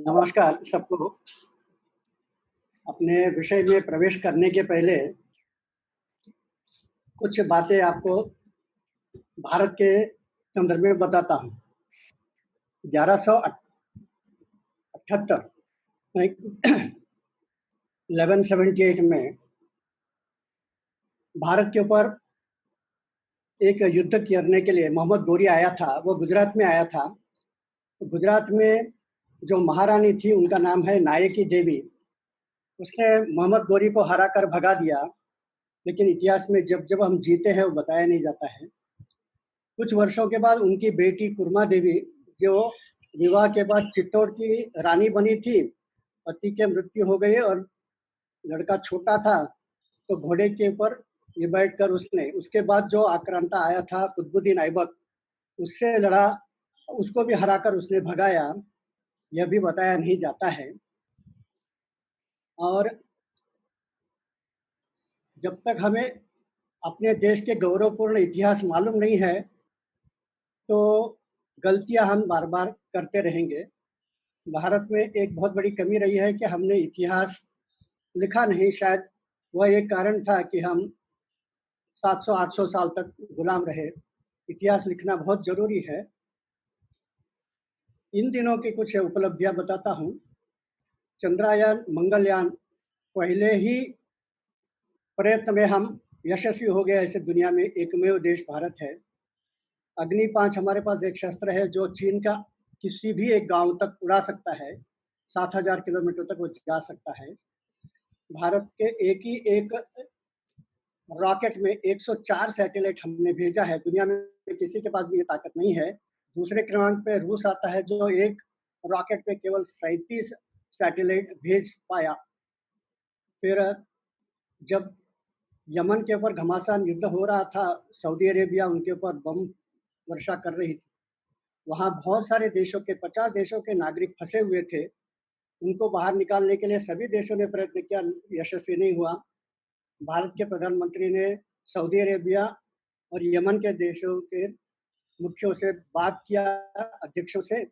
नमस्कार सबको। अपने विषय में प्रवेश करने के पहले कुछ बातें आपको भारत के संदर्भ में बताता हूँ। 1178 में 1178 में भारत के ऊपर एक युद्ध करने के लिए मोहम्मद गोरी आया था। वो गुजरात में आया था। गुजरात में जो महारानी थी उनका नाम है नायकी देवी। उसने मोहम्मद गोरी को हरा कर भगा दिया, लेकिन इतिहास में जब जब हम जीते हैं वो बताया नहीं जाता है। कुछ वर्षों के बाद उनकी बेटी कुरमा देवी, जो विवाह के बाद चित्तौड़ की रानी बनी थी, पति की मृत्यु हो गई और लड़का छोटा था, तो घोड़े के ऊपर ये बैठकर उसके बाद जो आक्रांता आया था कुतुबुद्दीन ऐबक, उससे लड़ा, उसको भी हराकर उसने भगाया। यह भी बताया नहीं जाता है। और जब तक हमें अपने देश के गौरवपूर्ण इतिहास मालूम नहीं है, तो गलतियां हम बार बार करते रहेंगे। भारत में एक बहुत बड़ी कमी रही है कि हमने इतिहास लिखा नहीं। शायद वह एक कारण था कि हम 700-800 साल तक गुलाम रहे। इतिहास लिखना बहुत जरूरी है। इन दिनों की कुछ उपलब्धियां बताता हूँ। चंद्रयान, मंगलयान, पहले ही प्रयत्न में हम यशस्वी हो गए। ऐसे दुनिया में एकमेव देश भारत है। अग्नि 5 हमारे पास एक शस्त्र है जो चीन का किसी भी एक गांव तक उड़ा सकता है। 7000 किलोमीटर तक वो जा सकता है। भारत के एक ही एक रॉकेट में 104 सैटेलाइट हमने भेजा है। दुनिया में किसी के पास भी ये ताकत नहीं है। दूसरे क्रमांक पे रूस आता है, जो एक रॉकेट पे केवल 37 सैटेलाइट भेज पाया। फिर जब यमन के ऊपर घमासान युद्ध हो रहा था, सऊदी अरेबिया उनके ऊपर बम वर्षा कर रही थी। वहाँ बहुत सारे देशों के 50 देशों के नागरिक फंसे हुए थे। उनको बाहर निकालने के लिए सभी देशों ने प्रयत्न किया, यशस्वी नहीं हुआ। भारत के प्रधानमंत्री ने सऊदी अरेबिया और यमन के देशों के मुखियों से बात किया, अध्यक्षों से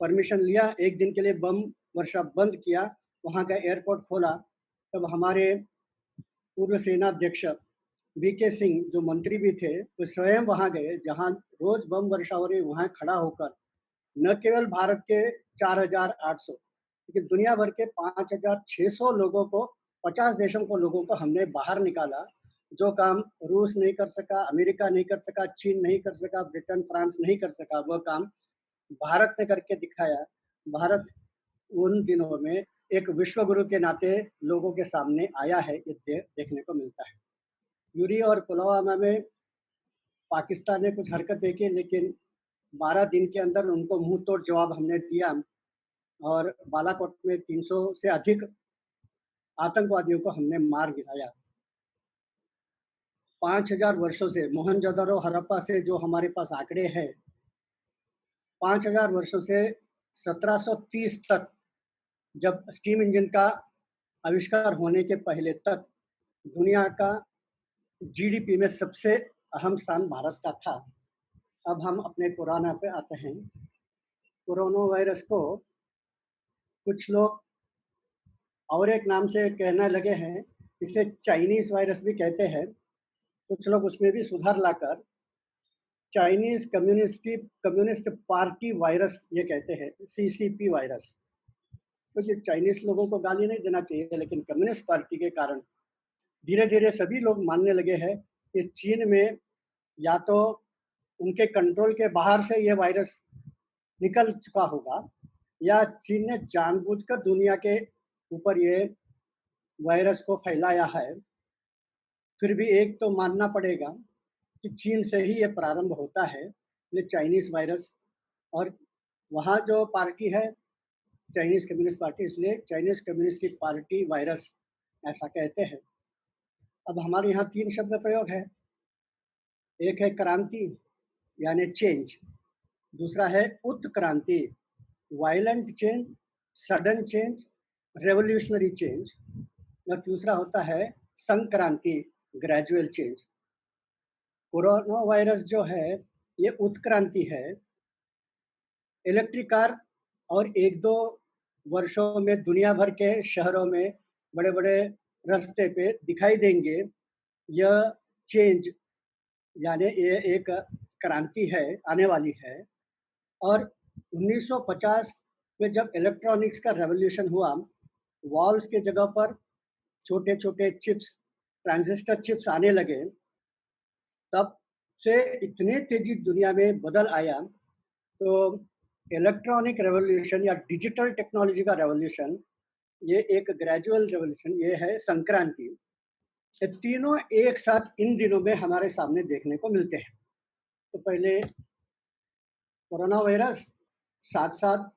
परमिशन लिया, एक दिन के लिए बम वर्षा बंद किया, वहाँ का एयरपोर्ट खोला। तब हमारे पूर्व सेना अध्यक्ष वीके सिंह, जो मंत्री भी थे, वो स्वयं वहाँ गए जहाँ रोज बम वर्षा हो रही, वहाँ खड़ा होकर न केवल भारत के 4800, लेकिन दुनिया भर के 5600 लोगों को, 50 देशों को लोगों को हमने बाहर निकाला। जो काम रूस नहीं कर सका, अमेरिका नहीं कर सका, चीन नहीं कर सका, ब्रिटेन फ्रांस नहीं कर सका, वह काम भारत ने करके दिखाया। भारत उन दिनों में एक विश्व गुरु के नाते लोगों के सामने आया है, ये देखने को मिलता है। यूरी और पुलवामा में पाकिस्तान ने कुछ हरकतें की, लेकिन 12 दिन के अंदर उनको मुंह तोड़ जवाब हमने दिया और बालाकोट में 300 से अधिक आतंकवादियों को हमने मार गिराया। 5000 वर्षों से, मोहनजोदड़ो हड़प्पा से जो हमारे पास आंकड़े हैं, 5000 वर्षों से 1730 तक, जब स्टीम इंजन का आविष्कार होने के पहले तक, दुनिया का जीडीपी में सबसे अहम स्थान भारत का था। अब हम अपने कोरोना पे आते हैं। कोरोना वायरस को कुछ लोग और एक नाम से कहने लगे हैं, इसे चाइनीज वायरस भी कहते हैं। कुछ लोग उसमें भी सुधार लाकर चाइनीज कम्युनिस्ट पार्टी वायरस ये कहते हैं, सीसीपी वायरस। तो ये चाइनीज लोगों को गाली नहीं देना चाहिए, लेकिन कम्युनिस्ट पार्टी के कारण धीरे धीरे सभी लोग मानने लगे हैं कि चीन में या तो उनके कंट्रोल के बाहर से ये वायरस निकल चुका होगा, या चीन ने जानबूझकर दुनिया के ऊपर ये वायरस को फैलाया है। फिर भी एक तो मानना पड़ेगा कि चीन से ही ये प्रारंभ होता है, ये चाइनीज वायरस। और वहाँ जो पार्टी है चाइनीज कम्युनिस्ट पार्टी, इसलिए चाइनीज कम्युनिस्ट पार्टी वायरस ऐसा कहते हैं। अब हमारे यहाँ 3 शब्द प्रयोग है। एक है क्रांति यानी चेंज, दूसरा है उत्क्रांति, violent change, sudden change, revolutionary change, और तीसरा होता है संक्रांति, ग्रेजुअल चेंज। कोरोना वायरस जो है ये उत्क्रांति है। इलेक्ट्रिक कार और एक दो वर्षों में दुनिया भर के शहरों में बड़े-बड़े रास्ते पे दिखाई देंगे। यह चेंज यानी ये एक क्रांति है, आने वाली है। और 1950 में जब इलेक्ट्रॉनिक्स का रेवोल्यूशन हुआ, वॉल्स के जगह पर छोटे-छोटे चिप्स, ट्रांजिस्टर चिप्स आने लगे, तब से इतनी तेज़ी दुनिया में बदल आया। तो इलेक्ट्रॉनिक रेवोल्यूशन या डिजिटल टेक्नोलॉजी का रेवोल्यूशन, ये एक ग्रेजुअल रेवोल्यूशन, ये है संक्रांति। ये तीनों एक साथ इन दिनों में हमारे सामने देखने को मिलते हैं। तो पहले कोरोना वायरस, साथ-साथ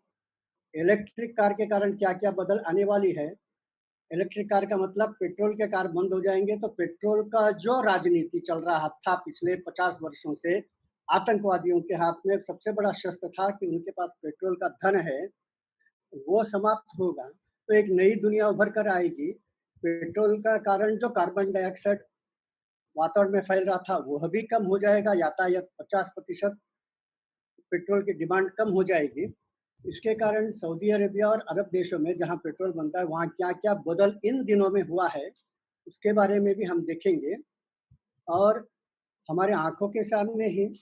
इलेक्ट्रिक कार के कारण क्या-क्या बदल आने वाली है। इलेक्ट्रिक कार का मतलब पेट्रोल के कार बंद हो जाएँगे, तो पेट्रोल का जो राजनीति चल रहा था पिछले 50 वर्षों से, आतंकवादियों के हाथ में सबसे बड़ा शस्त्र था कि उनके पास पेट्रोल का धन है, वो समाप्त होगा, तो एक नई दुनिया उभर कर आएगी। पेट्रोल का कारण जो कार्बन डाइऑक्साइड वातावरण में फैल रहा था, वह भी कम हो जाएगा, यातायात 50% पेट्रोल की डिमांड कम हो जाएगी। इसके कारण सऊदी अरेबिया और अरब देशों में जहाँ पेट्रोल बनता है, वहाँ क्या-क्या बदल इन दिनों में हुआ है, उसके बारे में भी हम देखेंगे। और हमारे आँखों के सामने ही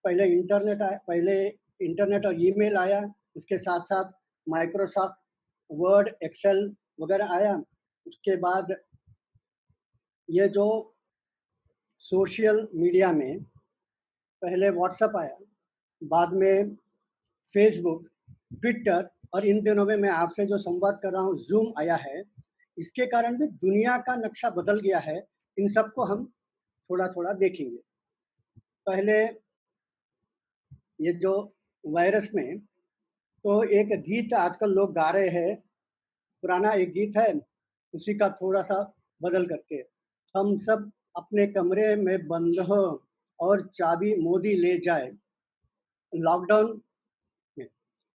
पहले इंटरनेट और ईमेल आया, उसके साथ-साथ माइक्रोसॉफ्ट वर्ड, एक्सेल वगैरह आया। उसके बाद ये जो सोशल मीडिया में पहले व्हाट्सएप आया, बाद में फेसबुक, ट्विटर और इन दिनों में मैं आपसे जो संवाद कर रहा हूँ, ज़ूम आया है। इसके कारण भी दुनिया का नक्शा बदल गया है। इन सबको हम थोड़ा-थोड़ा देखेंगे। पहले ये जो वायरस में, तो एक गीत आजकल लोग गा रहे हैं, पुराना एक गीत है, उसी का थोड़ा-सा बदल करके। हम सब अपने कमरे में बंद हो और चाबी मोदी ले जाए। लॉकडाउन में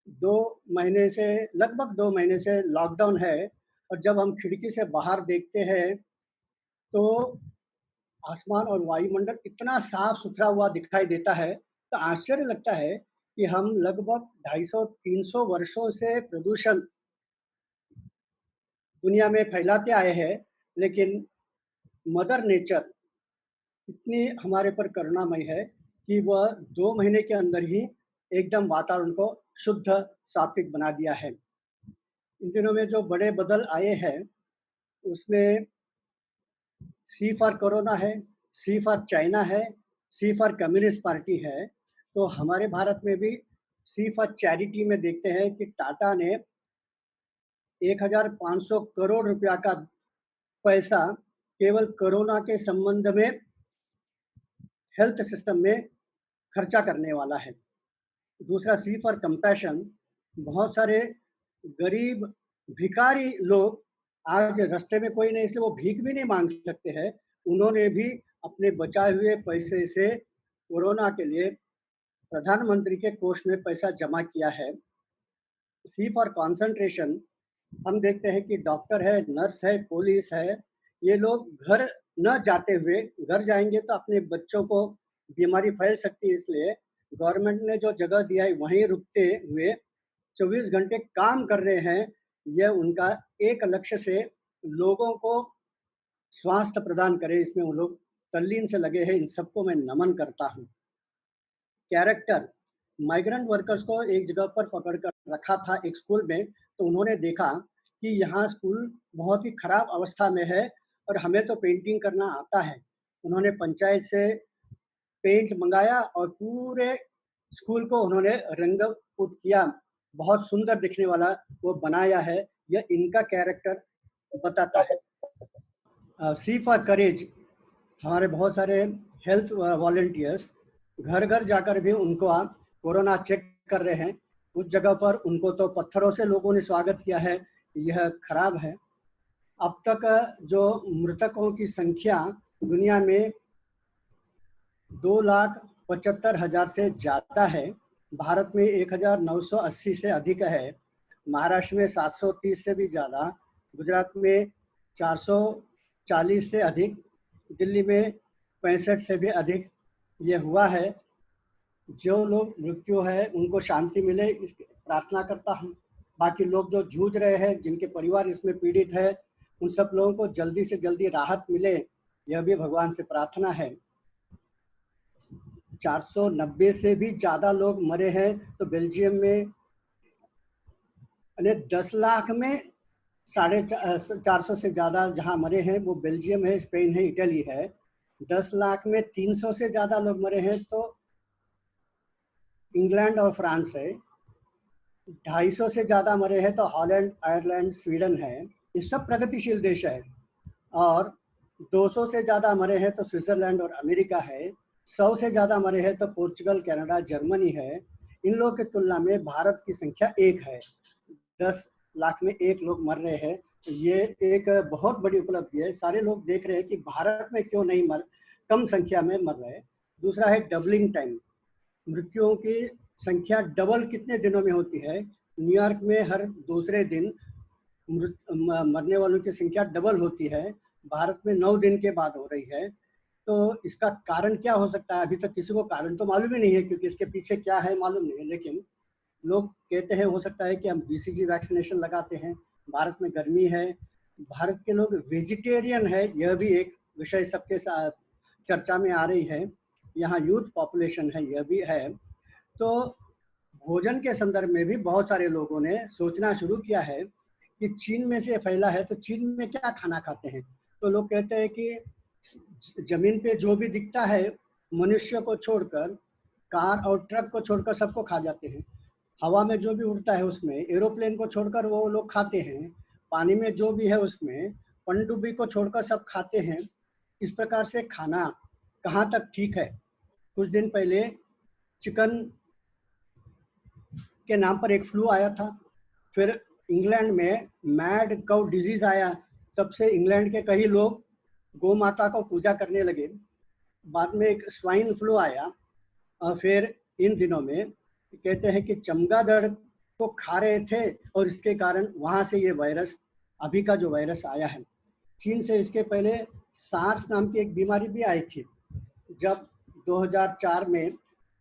2 महीने से लगभग 2 महीने से लॉकडाउन है, और जब हम खिड़की से बाहर देखते हैं, तो आसमान और वायुमंडल इतना साफ-सुथरा हुआ दिखाई देता है, तो आश्चर्य लगता है कि हम लगभग 250-300 वर्षों से प्रदूषण दुनिया में फैलाते आए हैं, लेकिन मदर नेचर इतनी हमारे पर करुणामय है कि वह 2 महीने के अंदर ही एकदम वातावरण को शुद्ध, सात्विक बना दिया है। इन दिनों में जो बड़े बदल आए हैं, उसमें सी फॉर कोरोना है, सी फॉर चाइना है, सी फॉर कम्युनिस्ट पार्टी है। तो हमारे भारत में भी सी फॉर चैरिटी में देखते हैं कि टाटा ने 1500 करोड़ रुपया का पैसा केवल कोरोना के संबंध में हेल्थ सिस्टम में खर्चा करने वाला है। दूसरा सी फॉर कंपैशन, बहुत सारे गरीब भिखारी लोग, आज रास्ते में कोई नहीं इसलिए वो भीख भी नहीं मांग सकते हैं, उन्होंने भी अपने बचाए हुए पैसे से कोरोना के लिए प्रधानमंत्री के कोष में पैसा जमा किया है। सी फॉर कंसंट्रेशन, हम देखते हैं कि डॉक्टर है, नर्स है, पुलिस है, ये लोग घर न जाते हुए, घर जाएँगे तो अपने बच्चों को बीमारी फैल सकती है, इसलिए गवर्नमेंट ने जो जगह दिया है वहीं रुकते हुए 24 घंटे काम कर रहे हैं। यह उनका एक लक्ष्य से लोगों को स्वास्थ्य प्रदान करें, इसमें वो लोग तल्लीन से लगे हैं, इन सबको मैं नमन करता हूँ। कैरेक्टर, माइग्रेंट वर्कर्स को एक जगह पर पकड़ कर रखा था एक स्कूल में, तो उन्होंने देखा कि यहाँ स्कूल बहुत ही खराब अवस्था में है और हमें तो पेंटिंग करना आता है। उन्होंने पंचायत से पेंट मँगाया और पूरे स्कूल को उन्होंने रंग-पुत किया। बहुत सुंदर दिखने वाला वो बनाया है, यह इनका कैरेक्टर बताता है। सी फॉर करेज, हमारे बहुत सारे हेल्थ वॉलंटियर्स घर-घर जाकर भी उनको कोरोना चेक कर रहे हैं। कुछ जगह पर उनको तो पत्थरों से लोगों ने स्वागत किया है, यह खराब है। अब तक जो मृतकों की संख्या दुनिया में 2,75,000 से ज़्यादा है। भारत में 1,980 से अधिक है। महाराष्ट्र में 730 से भी ज़्यादा, गुजरात में 440 से अधिक, दिल्ली में 65 से भी अधिक ये हुआ है। जो लोग मृत्यु है उनको शांति मिले, इसकी प्रार्थना करता हूँ। बाकी लोग जो जूझ रहे हैं, जिनके परिवार इसमें पीड़ित है, उन सब लोगों को जल्दी से जल्दी राहत मिले, यह भी भगवान से प्रार्थना है। 490 से भी ज़्यादा लोग मरे हैं, तो बेल्जियम में 10 लाख में 450 से ज़्यादा जहाँ मरे हैं वो बेल्जियम है, स्पेन है, इटली है। 10 लाख में 300 से ज़्यादा लोग मरे हैं तो इंग्लैंड और फ्रांस है। 250 से ज़्यादा मरे हैं तो हॉलैंड, आयरलैंड, स्वीडन है। ये सब प्रगतिशील देश है। और 200 से ज़्यादा मरे हैं तो स्विट्ज़रलैंड और अमेरिका है। 100 से ज़्यादा मरे हैं तो पोर्चुगल, कनाडा, जर्मनी है। इन लोगों की तुलना में भारत की संख्या 1 है। 10 लाख में 1 लोग मर रहे हैं, तो ये एक बहुत बड़ी उपलब्धि है। सारे लोग देख रहे हैं कि भारत में क्यों नहीं कम संख्या में मर रहे हैं। दूसरा है डबलिंग टाइम, मृत्युओं की संख्या डबल कितने दिनों में होती है। न्यूयॉर्क में हर दूसरे दिन मरने वालों की संख्या डबल होती है, भारत में 9 दिन के बाद हो रही है। तो इसका कारण क्या हो सकता है? अभी तक किसी को कारण तो मालूम ही नहीं है, क्योंकि इसके पीछे क्या है मालूम नहीं है। लेकिन लोग कहते हैं हो सकता है कि हम बीसीजी वैक्सीनेशन लगाते हैं। भारत में गर्मी है, भारत के लोग वेजिटेरियन है, यह भी एक विषय सबके साथ चर्चा में आ रही है। यहाँ यूथ पॉपुलेशन है, यह भी है। तो भोजन के संदर्भ में भी बहुत सारे लोगों ने सोचना शुरू किया है कि चीन में से फैला है, तो चीन में क्या खाना खाते हैं। तो लोग कहते हैं कि जमीन पे जो भी दिखता है, मनुष्य को छोड़कर, कार और ट्रक को छोड़कर सबको खा जाते हैं। हवा में जो भी उड़ता है उसमें, एरोप्लेन को छोड़कर वो लोग खाते हैं। पानी में जो भी है उसमें, पनडुब्बी को छोड़कर सब खाते हैं। इस प्रकार से खाना कहाँ तक ठीक है? कुछ दिन पहले चिकन के नाम पर एक फ्लू आया था। फिर इंग्लैंड में मैड काउ डिजीज आया, तब से इंग्लैंड के कई लोग गौ माता को पूजा करने लगे। बाद में एक स्वाइन फ्लू आया, और फिर इन दिनों में कहते हैं कि चमगादड़ को खा रहे थे और इसके कारण वहाँ से ये वायरस, अभी का जो वायरस आया है। चीन से इसके पहले सार्स नाम की एक बीमारी भी आई थी। जब 2004 में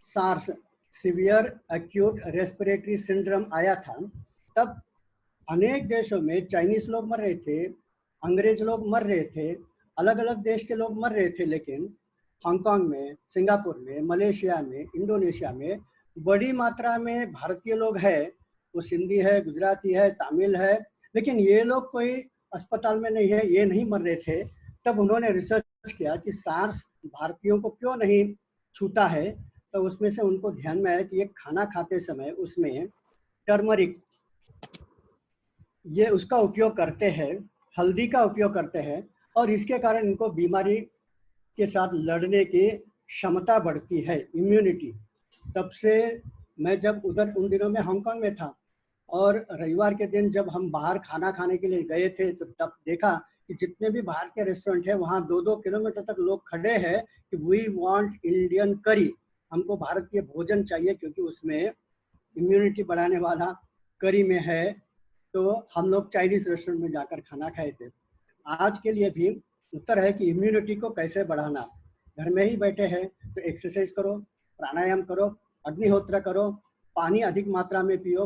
SARS, severe acute respiratory syndrome आया था, तब अनेक देशों में चाइनीज लोग मर रहे थे, अंग्रेज लोग मर रहे थे, अलग अलग देश के लोग मर रहे थे। लेकिन हांगकांग में, सिंगापुर में, मलेशिया में, इंडोनेशिया में बड़ी मात्रा में भारतीय लोग हैं। वो सिंधी है, गुजराती है, तमिल है, लेकिन ये लोग कोई अस्पताल में नहीं है, ये नहीं मर रहे थे। तब उन्होंने रिसर्च किया कि सार्स भारतीयों को क्यों नहीं छूता है। तो उसमें से उनको ध्यान में आया कि ये खाना खाते समय उसमें टर्मरिक, ये उसका उपयोग करते हैं, हल्दी का उपयोग करते हैं, और इसके कारण इनको बीमारी के साथ लड़ने की क्षमता बढ़ती है, इम्यूनिटी। तब से मैं जब उधर उन दिनों में हांगकांग में था, और रविवार के दिन जब हम बाहर खाना खाने के लिए गए थे, तो तब देखा कि जितने भी बाहर के रेस्टोरेंट है वहाँ 2-2 किलोमीटर तक लोग खड़े हैं कि वी वांट इंडियन करी, हमको भारतीय भोजन चाहिए, क्योंकि उसमें इम्यूनिटी बढ़ाने वाला करी में है। तो हम लोग चाइनीज रेस्टोरेंट में जाकर खाना खाए थे। आज के लिए भी उत्तर है कि इम्यूनिटी को कैसे बढ़ाना। घर में ही बैठे हैं तो एक्सरसाइज करो, प्राणायाम करो, अग्निहोत्र करो, पानी अधिक मात्रा में पियो,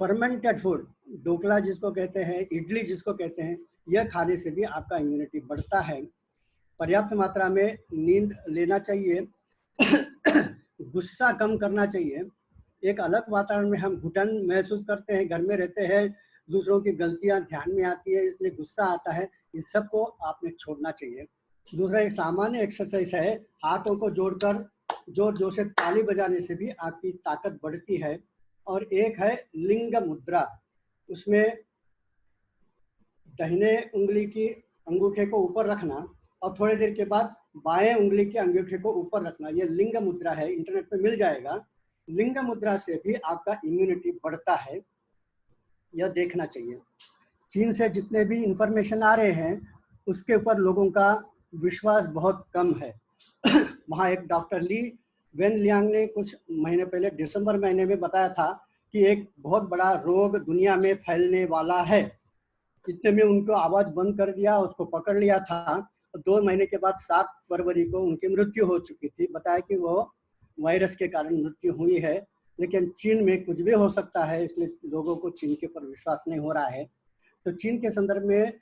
फर्मेंटेड फूड, ढोकला जिसको कहते हैं, इडली जिसको कहते हैं, यह खाने से भी आपका इम्यूनिटी बढ़ता है। पर्याप्त मात्रा में नींद लेना चाहिए, गुस्सा कम करना चाहिए। एक अलग वातावरण में हम घुटन महसूस करते हैं, घर में रहते हैं, दूसरों की गलतियां ध्यान में आती है, इसलिए गुस्सा आता है। इस सब को आपने छोड़ना चाहिए। दूसरा एक सामान्य एक्सरसाइज है, हाथों को जोड़कर जोर जोर से ताली बजाने से भी आपकी ताकत बढ़ती है। और एक है लिंग मुद्रा, उसमें दाहिने उंगली की अंगूठे को ऊपर रखना और थोड़ी देर के बाद बाएं उंगली के अंगूठे को ऊपर रखना, यह लिंग मुद्रा है, इंटरनेट पे मिल जाएगा। लिंग मुद्रा से भी आपका इम्यूनिटी बढ़ता है, यह देखना चाहिए। चीन से जितने भी इंफॉर्मेशन आ रहे हैं उसके ऊपर लोगों का विश्वास बहुत कम है। वहाँ एक डॉक्टर ली वेन लियांग ने कुछ महीने पहले दिसंबर महीने में बताया था कि एक बहुत बड़ा रोग दुनिया में फैलने वाला है। इतने में उनको आवाज बंद कर दिया, उसको पकड़ लिया था। 2 महीने के बाद 7 फरवरी को उनकी मृत्यु हो चुकी थी। बताया कि वो वायरस के कारण मृत्यु हुई है। लेकिन चीन में कुछ भी हो सकता है, इसलिए लोगों को चीन के ऊपर विश्वास नहीं हो रहा है। तो चीन के संदर्भ में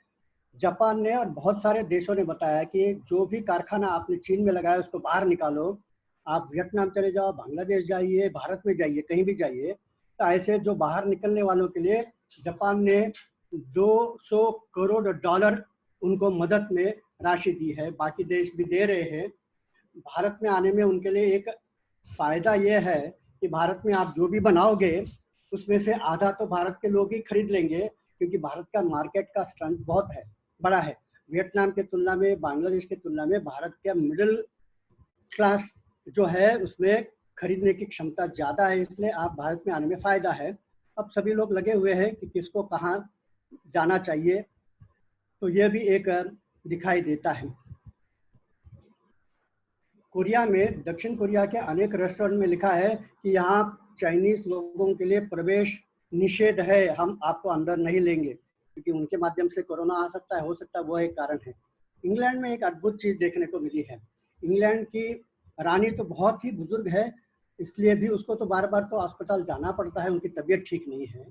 जापान ने और बहुत सारे देशों ने बताया कि जो भी कारखाना आपने चीन में लगाया उसको बाहर निकालो। आप वियतनाम चले जाओ, बांग्लादेश जाइए, भारत में जाइए, कहीं भी जाइए। तो ऐसे जो बाहर निकलने वालों के लिए जापान ने 200 करोड़ डॉलर उनको मदद में राशि दी है, बाकी देश भी दे रहे हैं। भारत में आने में उनके लिए एक फायदा यह है कि भारत में आप जो भी बनाओगे उसमें से आधा तो भारत के लोग ही खरीद लेंगे, क्योंकि भारत का मार्केट का स्ट्रेंथ बहुत है, बड़ा है। वियतनाम के तुलना में, बांग्लादेश की तुलना में भारत का मिडिल क्लास जो है उसमें खरीदने की क्षमता ज़्यादा है, इसलिए आप भारत में आने में फ़ायदा है। अब सभी लोग लगे हुए हैं कि किसको कहाँ जाना चाहिए, तो यह भी एक दिखाई देता है। कोरिया में, दक्षिण कोरिया के अनेक रेस्टोरेंट में लिखा है कि यहाँ चाइनीज लोगों के लिए प्रवेश निषेध है, हम आपको अंदर नहीं लेंगे, क्योंकि उनके माध्यम से कोरोना आ सकता है, हो सकता है, वो एक कारण है। इंग्लैंड में एक अद्भुत चीज देखने को मिली है। इंग्लैंड की रानी तो बहुत ही बुजुर्ग है, इसलिए भी उसको तो बार बार तो अस्पताल जाना पड़ता है, उनकी तबीयत ठीक नहीं है।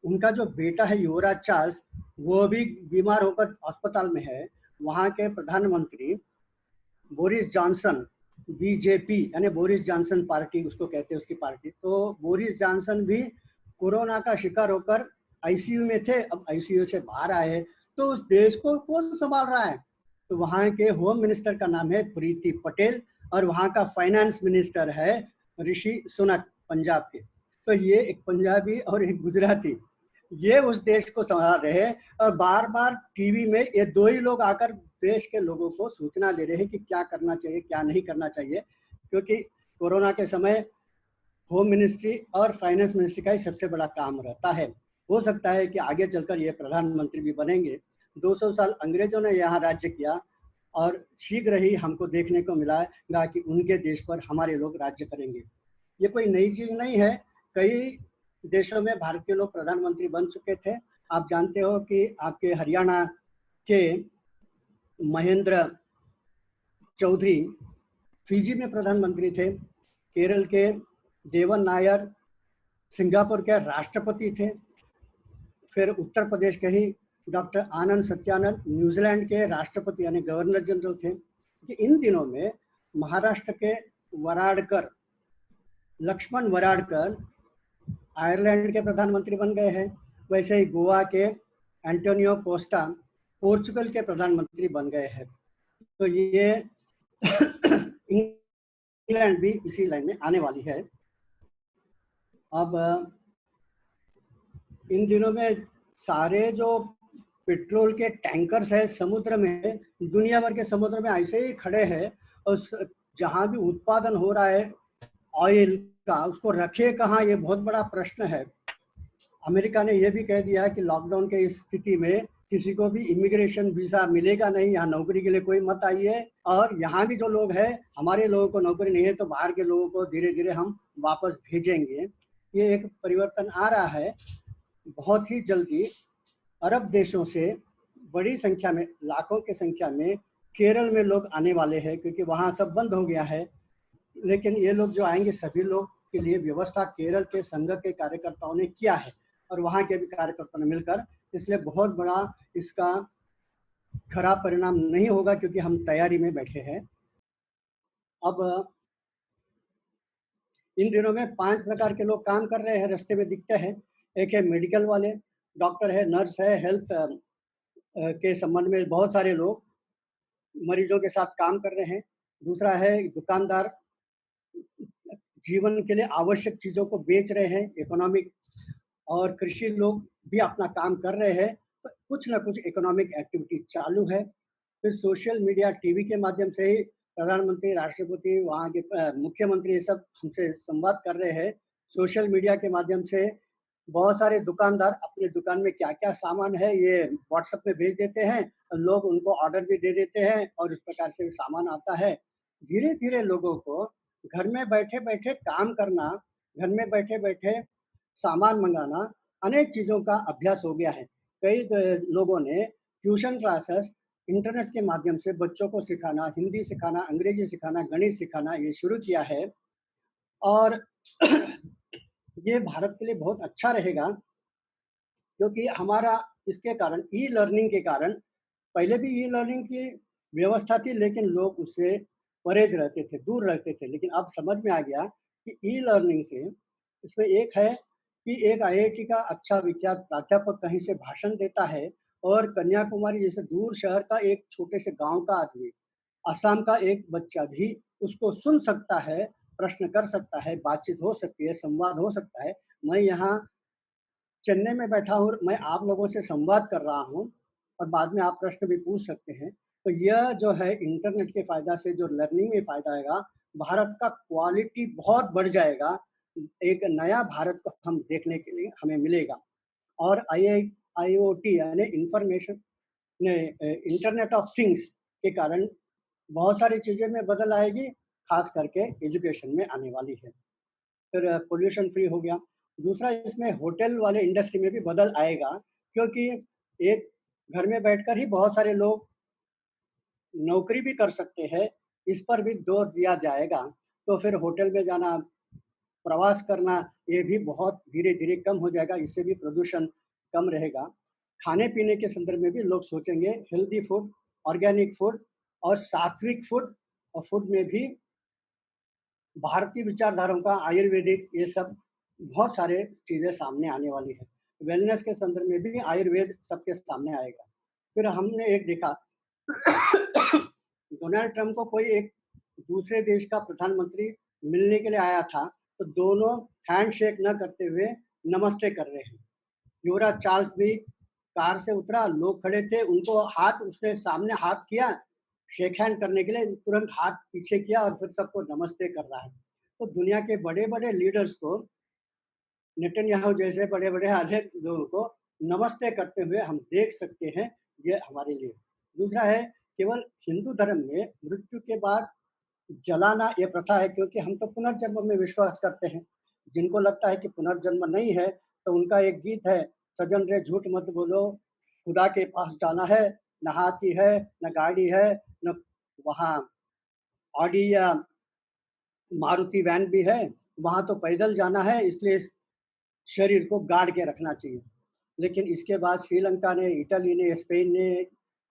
उनका जो बेटा है युवराज चार्ल्स, वो भी बीमार होकर अस्पताल में है। वहाँ के प्रधानमंत्री बोरिस जॉनसन, बीजेपी यानी बोरिस जॉनसन पार्टी उसको कहते हैं, उसकी पार्टी, तो बोरिस जॉनसन भी कोरोना का शिकार होकर आईसीयू में थे, अब आईसीयू से बाहर आए। तो उस देश को कौन संभाल रहा है? तो वहाँ के होम मिनिस्टर का नाम है प्रीति पटेल, और वहाँ का फाइनेंस मिनिस्टर है ऋषि सुनक, पंजाब के। तो ये एक पंजाबी और एक गुजराती, ये उस देश को संभाल रहे हैं, और बार बार टीवी में ये दो ही लोग आकर देश के लोगों को सूचना दे रहे हैं कि क्या करना चाहिए, क्या नहीं करना चाहिए। क्योंकि कोरोना के समय होम मिनिस्ट्री और फाइनेंस मिनिस्ट्री का ही सबसे बड़ा काम रहता है। हो सकता है कि आगे चलकर ये प्रधानमंत्री भी बनेंगे। 200 साल अंग्रेजों ने यहाँ राज्य किया, और शीघ्र ही हमको देखने को मिलेगा कि उनके देश पर हमारे लोग राज्य करेंगे। ये कोई नई चीज नहीं है, कई देशों में भारतीय लोग प्रधानमंत्री बन चुके थे। आप जानते हो कि आपके हरियाणा के महेंद्र चौधरी फिजी में प्रधानमंत्री थे, केरल के देवन नायर सिंगापुर के राष्ट्रपति थे, फिर उत्तर प्रदेश के ही डॉक्टर आनंद सत्यानंद न्यूजीलैंड के राष्ट्रपति यानी गवर्नर जनरल थे। कि इन दिनों में महाराष्ट्र के वराडकर, लक्ष्मण वराडकर आयरलैंड के प्रधानमंत्री बन गए हैं। वैसे ही गोवा के एंटोनियो कोस्टा पोर्चुगल के प्रधानमंत्री बन गए हैं। तो ये इंग्लैंड भी इसी लाइन में आने वाली है। अब इन दिनों में सारे जो पेट्रोल के टैंकर्स है समुद्र में, दुनिया भर के समुद्र में ऐसे ही खड़े हैं, और जहां भी उत्पादन हो रहा है ऑयल का, उसको रखे कहाँ, ये बहुत बड़ा प्रश्न है। अमेरिका ने यह भी कह दिया कि लॉकडाउन के इस स्थिति में किसी को भी इमिग्रेशन वीजा मिलेगा नहीं, यहाँ नौकरी के लिए कोई मत आइए, और यहाँ भी जो लोग हैं, हमारे लोगों को नौकरी नहीं है तो बाहर के लोगों को धीरे धीरे हम वापस भेजेंगे। ये एक परिवर्तन आ रहा है। बहुत ही जल्दी अरब देशों से बड़ी संख्या में, लाखों की संख्या में केरल में लोग आने वाले हैं, क्योंकि वहाँ सब बंद हो गया है। लेकिन ये लोग जो आएंगे, सभी लोग के लिए व्यवस्था केरल के संघ के कार्यकर्ताओं ने किया है, और वहाँ के भी कार्यकर्ताओं ने मिलकर, इसलिए बहुत बड़ा इसका खराब परिणाम नहीं होगा, क्योंकि हम तैयारी में बैठे हैं। अब इन दिनों में 5 प्रकार के लोग काम कर रहे हैं, रास्ते में दिखते हैं। एक है मेडिकल वाले, डॉक्टर है, नर्स है, हेल्थ के संबंध में बहुत सारे लोग मरीजों के साथ काम कर रहे हैं। दूसरा है दुकानदार, जीवन के लिए आवश्यक चीज़ों को बेच रहे हैं, इकोनॉमिक, और कृषि लोग भी अपना काम कर रहे हैं। तो कुछ ना कुछ इकोनॉमिक एक्टिविटी चालू है। फिर सोशल मीडिया, टीवी के माध्यम से ही प्रधानमंत्री, राष्ट्रपति, वहाँ के मुख्यमंत्री, ये सब हमसे संवाद कर रहे हैं। सोशल मीडिया के माध्यम से बहुत सारे दुकानदार अपने दुकान में क्या-क्या सामान है ये व्हाट्सएप पे भेज देते हैं, लोग उनको ऑर्डर भी दे देते हैं, और इस प्रकार से सामान आता है। धीरे-धीरे लोगों को घर में बैठे-बैठे काम करना, घर में बैठे-बैठे सामान मंगाना, अनेक चीज़ों का अभ्यास हो गया है। कई लोगों ने ट्यूशन क्लासेस इंटरनेट के माध्यम से बच्चों को सिखाना, हिंदी सिखाना, अंग्रेजी सिखाना, गणित सिखाना, ये शुरू किया है। और ये भारत के लिए बहुत अच्छा रहेगा, क्योंकि हमारा इसके कारण ई-लर्निंग के कारण पहले भी ई-लर्निंग की व्यवस्था थी, लेकिन लोग उससे परहेज रहते थे, दूर रहते थे। लेकिन अब समझ में आ गया कि ई-लर्निंग से इसमें एक है कि एक आईआईटी का अच्छा विख्यात प्राध्यापक कहीं से भाषण देता है और कन्याकुमारी जैसे दूर शहर का एक छोटे से गाँव का आदमी, असम का एक बच्चा भी उसको सुन सकता है, प्रश्न कर सकता है, बातचीत हो सकती है, संवाद हो सकता है। मैं यहाँ चेन्नई में बैठा हूँ, मैं आप लोगों से संवाद कर रहा हूँ और बाद में आप प्रश्न भी पूछ सकते हैं। तो यह जो है इंटरनेट के फ़ायदा से जो लर्निंग में फ़ायदा आएगा, भारत का क्वालिटी बहुत बढ़ जाएगा। एक नया भारत को हम देखने के लिए हमें मिलेगा और आईओटी यानी इंटरनेट ऑफ थिंग्स के कारण बहुत सारी चीज़ें में बदल आएगी, ख़ास करके एजुकेशन में आने वाली है। फिर पॉल्यूशन फ्री हो गया। दूसरा इसमें होटल वाले इंडस्ट्री में भी बदल आएगा, क्योंकि एक घर में बैठकर ही बहुत सारे लोग नौकरी भी कर सकते हैं, इस पर भी जोर दिया जाएगा। तो फिर होटल में जाना, प्रवास करना, ये भी बहुत धीरे-धीरे कम हो जाएगा, इससे भी प्रदूषण कम रहेगा। खाने-पीने के संदर्भ में भी लोग सोचेंगे हेल्दी फूड, ऑर्गेनिक फूड और सात्विक फूड, और फूड में भी भारतीय विचारधाराओं का आयुर्वेदिक, ये सब बहुत सारे चीज़ें सामने आने वाली है। वेलनेस के संदर्भ में भी आयुर्वेद सबके सामने आएगा। फिर हमने एक देखा डोनाल्ड ट्रंप को कोई एक दूसरे देश का प्रधानमंत्री मिलने के लिए आया था, तो दोनों हैंडशेक न करते हुए नमस्ते कर रहे हैं। युवराज चार्ल्स भी कार से उतरा, लोग खड़े थे, उनको हाथ उसने सामने हाथ किया, शेक हैंड करने के लिए तुरंत हाथ पीछे किया और फिर सबको नमस्ते कर रहा है। तो दुनिया के बड़े-बड़े लीडर्स को, नेतन्याहू जैसे बड़े-बड़े आधे लोगों को नमस्ते करते हुए हम देख सकते हैं, ये हमारे लिए। दूसरा है, केवल हिंदू धर्म में मृत्यु के बाद जलाना ये प्रथा है, क्योंकि हम तो पुनर्जन्म में विश्वास करते हैं। जिनको लगता है कि पुनर्जन्म नहीं है, तो उनका एक गीत है, सजन रे झूठ मत बोलो, खुदा के पास जाना है, न हाथी है, न गाड़ी है, न वहाँ ऑडी या मारुति वैन भी है, वहाँ तो पैदल जाना है, इसलिए इस शरीर को गाड़ के रखना चाहिए। लेकिन इसके बाद श्रीलंका ने, इटली ने, स्पेन ने,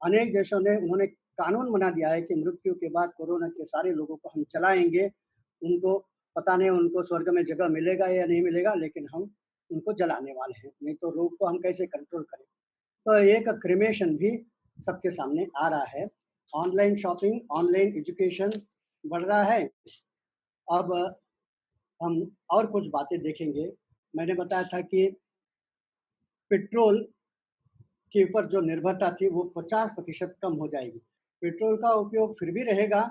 अनेक देशों ने उन्होंने कानून बना दिया है कि मृत्यु के बाद कोरोना के सारे लोगों को हम जलाएँगे। उनको पता नहीं उनको स्वर्ग में जगह मिलेगा या नहीं मिलेगा, लेकिन हम उनको जलाने वाले हैं, नहीं तो रोग को हम कैसे कंट्रोल करें। तो एक क्रीमेशन भी सबके सामने आ रहा है। ऑनलाइन शॉपिंग, ऑनलाइन एजुकेशन बढ़ रहा है। अब हम और कुछ बातें देखेंगे। मैंने बताया था कि पेट्रोल के ऊपर जो निर्भरता थी वो 50% कम हो जाएगी। पेट्रोल का उपयोग फिर भी रहेगा,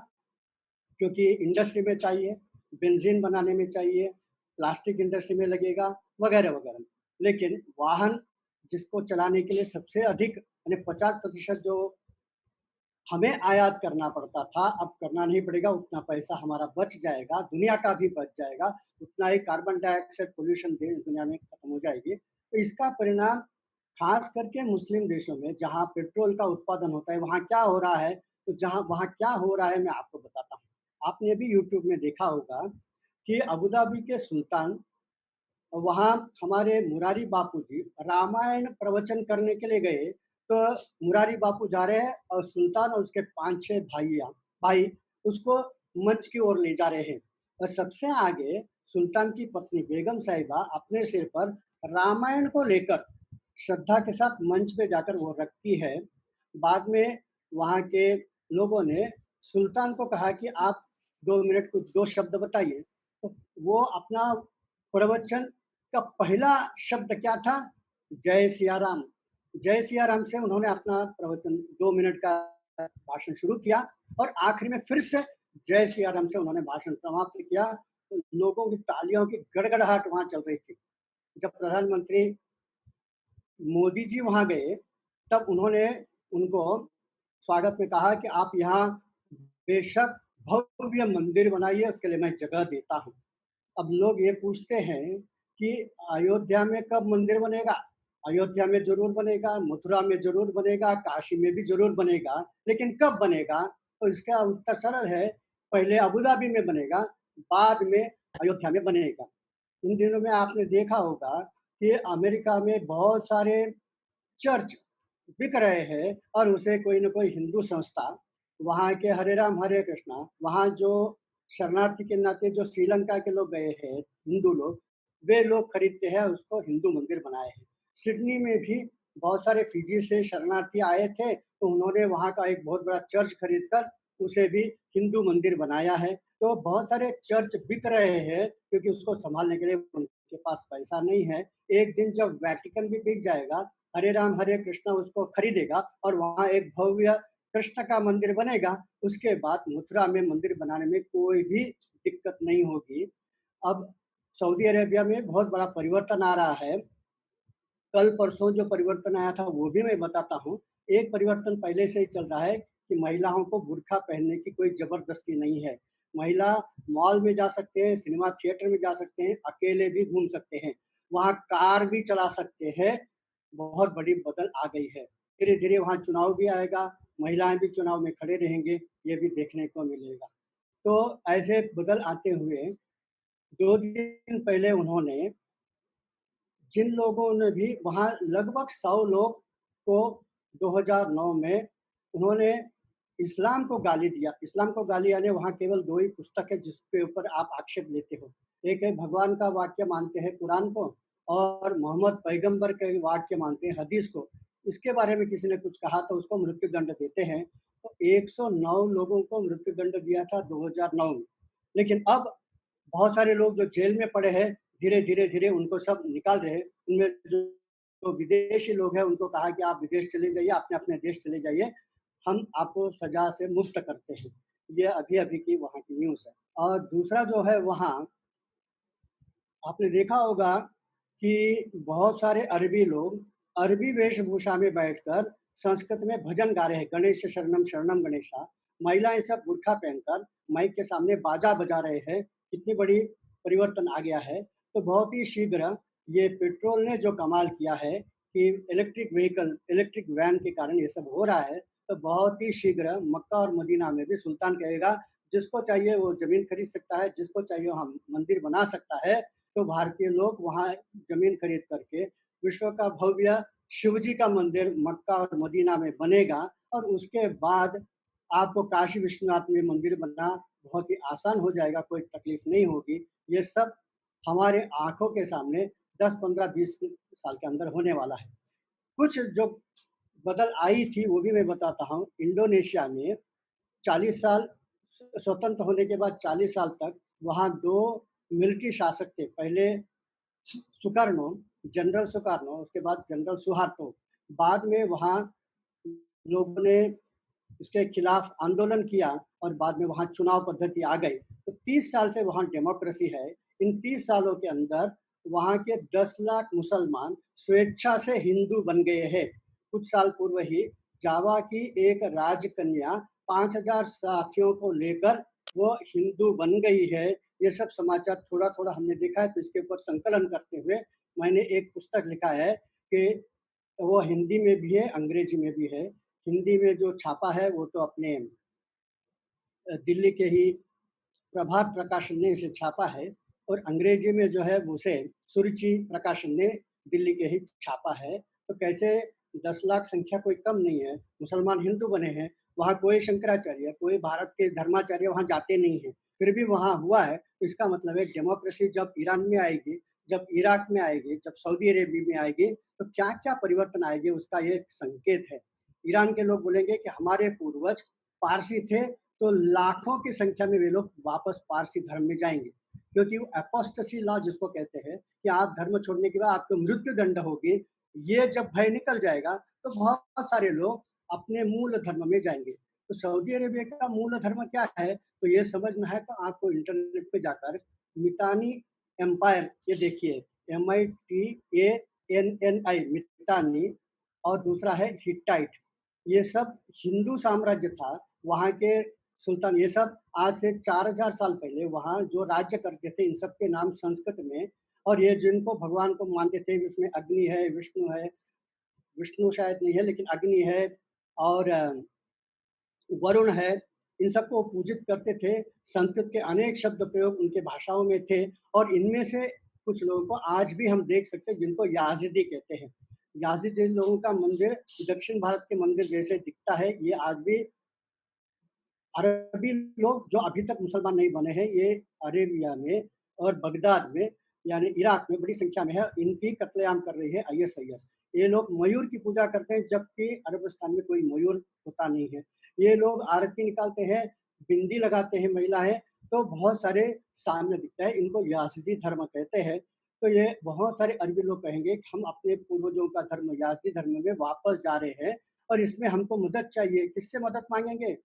क्योंकि इंडस्ट्री में चाहिए, बेंज़ीन बनाने में चाहिए, प्लास्टिक इंडस्ट्री में लगेगा, वगैरह-वगैरह। लेकिन वाहन जिसको चलाने के लिए सबसे अधिक यानी 50% जो हमें आयात करना पड़ता था, अब करना नहीं पड़ेगा, उतना पैसा हमारा बच जाएगा, दुनिया का भी बच जाएगा, उतना ही कार्बन डाइऑक्साइड पॉल्यूशन देश दुनिया में खत्म हो जाएगी। तो इसका परिणाम खास करके मुस्लिम देशों में जहाँ पेट्रोल का उत्पादन होता है, वहाँ क्या हो रहा है? तो जहाँ वहाँ क्या हो रहा है मैं आपको बताता हूँ। आपने भी यूट्यूब में देखा होगा कि अबू धाबी के सुल्तान, वहाँ हमारे मुरारी बापू जी रामायण प्रवचन करने के लिए गए, तो मुरारी बापू जा रहे हैं और सुल्तान और उसके 5-6 भाई उसको मंच की ओर ले जा रहे हैं और सबसे आगे सुल्तान की पत्नी बेगम साहिबा अपने सिर पर रामायण को लेकर श्रद्धा के साथ मंच पे जाकर वो रखती है। बाद में वहाँ के लोगों ने सुल्तान को कहा कि आप 2 मिनट कुछ 2 शब्द बताइए। तो वो अपना प्रवचन का पहला शब्द क्या था? जय सिया राम। जय सिया राम से उन्होंने अपना प्रवचन 2 मिनट का भाषण शुरू किया और आखिर में फिर से जय सिया राम से उन्होंने भाषण समाप्त किया। तो लोगों की तालियों की गड़गड़ाहट वहाँ चल रही थी। जब प्रधानमंत्री मोदी जी वहाँ गए, तब उन्होंने उनको स्वागत में कहा कि आप यहाँ बेशक भव्य मंदिर बनाइए, उसके लिए मैं जगह देता हूँ। अब लोग ये पूछते हैं कि अयोध्या में कब मंदिर बनेगा? अयोध्या में ज़रूर बनेगा, मथुरा में ज़रूर बनेगा, काशी में भी ज़रूर बनेगा, लेकिन कब बनेगा? तो इसका उत्तर सरल है, पहले अबू धाबी में बनेगा, बाद में अयोध्या में बनेगा। इन दिनों में आपने देखा होगा कि अमेरिका में बहुत सारे चर्च बिक रहे हैं और उसे कोई न कोई हिंदू संस्था, वहाँ के हरे राम हरे कृष्णा, वहाँ जो शरणार्थी के नाते जो श्रीलंका के लोग गए हैं, हिंदू लोग, वे लोग खरीदते हैं उसको हिंदू मंदिर बनाए हैं। सिडनी में भी बहुत सारे फिजी से शरणार्थी आए थे, तो उन्होंने वहाँ का एक बहुत बड़ा चर्च खरीद कर उसे भी हिंदू मंदिर बनाया है। तो बहुत सारे चर्च बिक रहे हैं क्योंकि उसको सँभालने के लिए उनके पास पैसा नहीं है। एक दिन जब वेटिकन भी बिक जाएगा, हरे राम हरे कृष्णा उसको खरीदेगा और वहाँ एक भव्य कृष्ण का मंदिर बनेगा, उसके बाद मथुरा में मंदिर बनाने में कोई भी दिक्कत नहीं होगी। अब सऊदी अरेबिया में बहुत बड़ा परिवर्तन आ रहा है। कल परसों जो परिवर्तन आया था वो भी मैं बताता हूँ। एक परिवर्तन पहले से ही चल रहा है कि महिलाओं को बुर्का पहनने की कोई ज़बरदस्ती नहीं है। महिला मॉल में जा सकते हैं, सिनेमा थिएटर में जा सकते हैं, अकेले भी घूम सकते हैं, वहाँ कार भी चला सकते हैं। बहुत बड़ी बदल आ गई है। धीरे-धीरे वहाँ चुनाव भी आएगा, महिलाएँ भी चुनाव में खड़े रहेंगे, ये भी देखने को मिलेगा। तो ऐसे बदल आते हुए 2 दिन पहले उन्होंने जिन लोगों ने भी वहाँ लगभग 100 लोग को 2009 में उन्होंने इस्लाम को गाली दिया। इस्लाम को गाली यानी वहाँ केवल 2 ही पुस्तक है जिसके ऊपर आप आक्षेप लेते हो। एक है भगवान का वाक्य मानते हैं कुरान को और मोहम्मद पैगंबर के वाक्य मानते हैं हदीस को। इसके बारे में किसी ने कुछ कहा तो उसको मृत्यु दंड देते हैं। तो 109 लोगों को मृत्यु दंड दिया था 2009 में। लेकिन अब बहुत सारे लोग जो जेल में पड़े हैं, धीरे-धीरे उनको सब निकाल रहे हैं। उनमें जो विदेशी लोग हैं उनको कहा कि आप विदेश चले जाइए, अपने-अपने देश चले जाइए, हम आपको सज़ा से मुक्त करते हैं। ये अभी-अभी की वहाँ की न्यूज़ है। और दूसरा जो है वहाँ आपने देखा होगा कि बहुत सारे अरबी लोग अरबी वेशभूषा में बैठकर संस्कृत में भजन गा रहे हैं, गणेश शरणम शरणम गणेशा। महिलाएँ सब बुर्खा पहनकर माइक के सामने बाजा बजा रहे हैं। कितनी बड़ी परिवर्तन आ गया है। तो बहुत ही शीघ्र ये पेट्रोल ने जो कमाल किया है कि इलेक्ट्रिक वैन के कारण ये सब हो रहा है। तो बहुत ही शीघ्र मक्का और मदीना में भी सुल्तान कहेगा, जिसको चाहिए वो ज़मीन खरीद सकता है, जिसको चाहिए वहाँ मंदिर बना सकता है। तो भारतीय लोग वहाँ ज़मीन खरीद करके विश्व का भव्य शिवजी का मंदिर मक्का और मदीना में बनेगा और उसके बाद आपको काशी विश्वनाथ में मंदिर बनना बहुत ही आसान हो जाएगा, कोई तकलीफ नहीं होगी। ये सब हमारे आँखों के सामने 10, 15, 20 साल के अंदर होने वाला है। कुछ जो बदल आई थी वो भी मैं बताता हूँ। इंडोनेशिया में 40 साल स्वतंत्र होने के बाद 40 साल तक वहाँ 2 मिलिट्री शासक थे। पहले सुकार्नो, जनरल सुकार्नो, उसके बाद जनरल सुहार्तो। बाद में वहाँ लोगों ने इसके खिलाफ आंदोलन किया और बाद में वहाँ चुनाव पद्धति आ गई। तो 30 साल से वहाँ डेमोक्रेसी है। इन 30 सालों के अंदर वहाँ के 10 लाख मुसलमान स्वेच्छा से हिंदू बन गए हैं। कुछ साल पूर्व ही जावा की एक राजकन्या 5,000 साथियों को लेकर वो हिंदू बन गई है। ये सब समाचार थोड़ा-थोड़ा हमने देखा है, तो इसके ऊपर संकलन करते हुए मैंने एक पुस्तक लिखा है कि वो हिंदी में भी है, अंग्रेजी में भी है। हिंदी में जो छापा है वो तो अपने दिल्ली के ही प्रभात प्रकाशन ने इसे छापा है और अंग्रेजी में जो है उसे सुरुचि प्रकाशन ने दिल्ली के ही छापा है। तो कैसे 10 लाख संख्या कोई कम नहीं है, मुसलमान हिंदू बने हैं, वहाँ कोई शंकराचार्य, कोई भारत के धर्माचार्य वहाँ जाते नहीं हैं, फिर भी वहाँ हुआ है, तो इसका मतलब है डेमोक्रेसी जब ईरान में आएगी, जब इराक में आएगी, जब सऊदी अरेबिया में आएगी, तो क्या-क्या परिवर्तन आएँगे उसका ये एक संकेत है। ईरान के लोग बोलेंगे कि हमारे पूर्वज पारसी थे, तो लाखों की संख्या में वे लोग वापस पारसी धर्म में जाएँगे। क्योंकि वो एपोस्टेसी लॉ जिसको कहते हैं कि आप धर्म छोड़ने के बाद आपको मृत्यु दंड होगी, ये जब भय निकल जाएगा, तो बहुत सारे लोग अपने मूल धर्म में जाएँगे। तो सऊदी अरेबिया का मूल धर्म क्या है? तो ये समझना है तो आपको इंटरनेट पे जाकर मितानी एम्पायर ये देखिए, MITANNI मितानी और दूसरा है हिट्टाइट। ये सब हिंदू साम्राज्य था, वहाँ के सुल्तान ये सब आज से 4000 साल पहले वहाँ जो राज्य करते थे, इन सब के नाम संस्कृत में और ये जिनको भगवान को मानते थे, इसमें अग्नि है, विष्णु शायद नहीं है लेकिन अग्नि है और वरुण है, इन सबको वो पूजित करते थे। संस्कृत के अनेक शब्द प्रयोग उनके भाषाओं में थे और इनमें से कुछ लोगों को आज भी हम देख सकते हैं जिनको याज़िदी कहते हैं। याज़िदी लोगों का मंदिर दक्षिण भारत के मंदिर जैसे दिखता है, ये आज भी अरबी लोग जो अभी तक मुसलमान नहीं बने हैं, ये अरेबिया में और बगदाद में यानी इराक में बड़ी संख्या में है, इनकी कत्लेआम कर रही है आईएसआईएस। ये लोग मयूर की पूजा करते हैं, जबकि अरबस्तान में कोई मयूर होता नहीं है। ये लोग आरती निकालते हैं, बिंदी लगाते हैं महिलाएँ, तो बहुत सारे सामने दिखता है, इनको याज़िदी धर्म कहते हैं। तो ये बहुत सारे अरबी लोग कहेंगे कि हम अपने पूर्वजों का धर्म याज़िदी धर्म में वापस जा रहे हैं और इसमें हमको मदद चाहिए। किससे मदद माँगेंगे?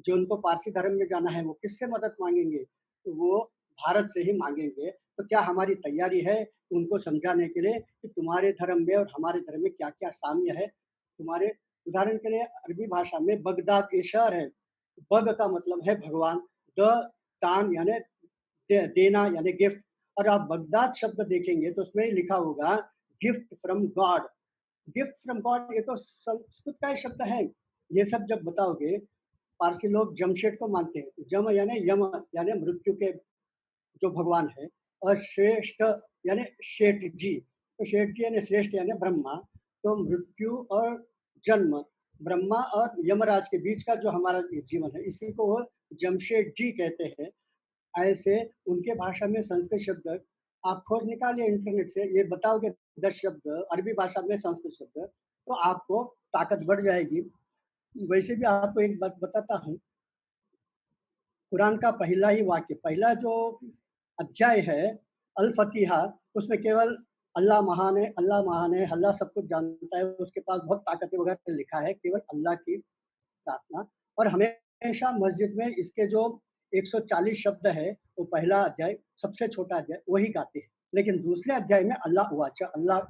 जो उनको पारसी धर्म में जाना है वो किससे मदद माँगेंगे? तो वो भारत से ही माँगेंगे। तो क्या हमारी तैयारी है उनको समझाने के लिए कि तुम्हारे धर्म में और हमारे धर्म में क्या-क्या साम्य है? तुम्हारे उदाहरण के लिए अरबी भाषा में बगदाद ये शहर है। बग का मतलब है भगवान, द दान यानी देना यानी गिफ्ट और आप बगदाद शब्द देखेंगे तो उसमें लिखा होगा gift from God. Gift from God ये तो संस्कृत का ही शब्द है। ये सब जब बताओगे पारसी लोग जमशेद को मानते हैं। जम यानी यम यानी मृत्यु के जो भगवान है और श्रेष्ठ यानी शेठ जी। तो शेठ जी यानी श्रेष्ठ यानी ब्रह्मा। तो मृत्यु और जन्म ब्रह्मा और यमराज के बीच का जो हमारा ये जीवन है, इसी को वो जमशेद जी कहते हैं। ऐसे उनके भाषा में संस्कृत शब्द आप खोज निकालिए इंटरनेट से, ये बताओगे 10 शब्द अरबी भाषा में संस्कृत शब्द, तो आपको ताकत बढ़ जाएगी। वैसे भी आपको एक बात बताता हूँ, कुरान का पहला ही वाक्य, पहला जो अध्याय है अल फतीहा, उसमें केवल अल्लाह महान है, अल्लाह महान है, अल्लाह सब कुछ जानता है, उसके पास बहुत ताकत है वगैरह लिखा है, केवल अल्लाह की प्रार्थना। और हमेशा मस्जिद में इसके जो 140 शब्द है, वो पहला अध्याय सबसे छोटा अध्याय वही गाते हैं। लेकिन दूसरे अध्याय में अल्लाह वाचा, अल्लाह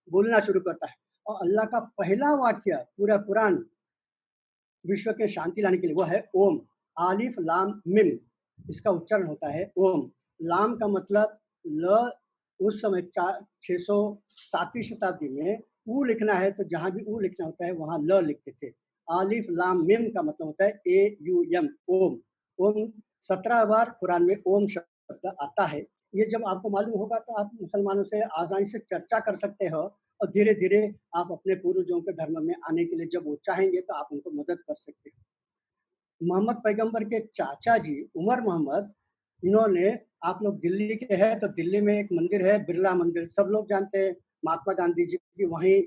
बोलना शुरू करता है और अल्लाह का पहला वाक्य पूरा कुरान विश्व के शांति लाने के लिए वो है ओम। आलिफ लाम मिम, इसका उच्चारण होता है ओम। लाम का मतलब ल, उस समय 607वीं शताब्दी में ऊ लिखना है तो जहां भी ऊ लिखना होता है वहां ल लिखते थे। आलिफ लाम मिम का मतलब होता है ए यू एम, ओम। ओम 17 बार कुरान में ओम शब्द आता है। ये जब आपको मालूम होगा तो आप मुसलमानों से आसानी से चर्चा कर सकते हो और धीरे-धीरे आप अपने पूर्वजों के धर्म में आने के लिए जब वो चाहेंगे तो आप उनको मदद कर सकते हैं। मोहम्मद पैगंबर के चाचा जी उमर मोहम्मद, इन्होंने, आप लोग दिल्ली के हैं तो दिल्ली में एक मंदिर है बिरला मंदिर, सब लोग जानते हैं। महात्मा गांधी जी भी वहीं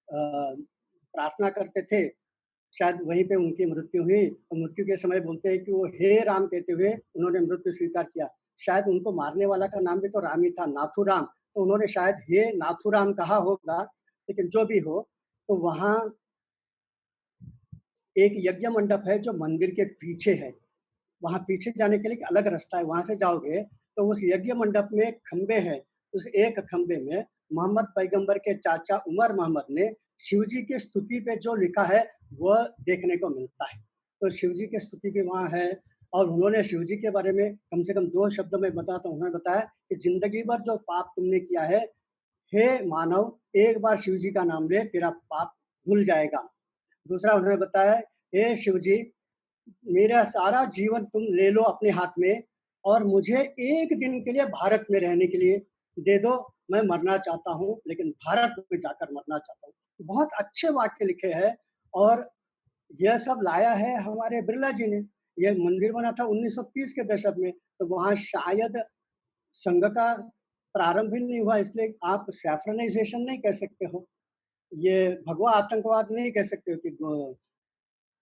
प्रार्थना करते थे, शायद वहीं पे उनकी मृत्यु हुई और मृत्यु के समय बोलते हैं कि वो हे राम कहते हुए उन्होंने मृत्यु स्वीकार किया। शायद उनको मारने वाला का नाम भी तो राम ही था, नाथूराम, तो उन्होंने शायद हे नाथूराम कहा होगा। लेकिन जो भी हो, तो वहाँ एक यज्ञ मंडप है जो मंदिर के पीछे है। वहाँ पीछे जाने के लिए एक अलग रास्ता है, वहाँ से जाओगे तो उस यज्ञ मंडप में खंबे हैं। उस एक खंबे में मोहम्मद पैगंबर के चाचा उमर मोहम्मद ने शिव जी की स्तुति पे जो लिखा है वह देखने को मिलता है। तो शिव जी की स्तुति भी वहाँ है और उन्होंने शिव जी के बारे में कम से कम 2 शब्द में बताता हूँ। उन्होंने बताया कि ज़िंदगी भर जो पाप तुमने किया है, हे मानव, एक बार शिव जी का नाम ले तेरा पाप धुल जाएगा। दूसरा उन्होंने बताया, हे शिव जी, मेरा सारा जीवन तुम ले लो अपने हाथ में और मुझे एक दिन के लिए भारत में रहने के लिए दे दो। मैं मरना चाहता हूँ, लेकिन भारत में जाकर मरना चाहता हूँ। बहुत अच्छे वाक्य लिखे हैं और यह सब लाया है हमारे बिरला जी ने। यह मंदिर बना था 1930 के दशक में, तो वहाँ शायद संघ का प्रारंभ ही नहीं हुआ, इसलिए आप सैफ्रनाइज़ेशन नहीं कह सकते हो। ये भगवा आतंकवाद नहीं कह सकते हो कि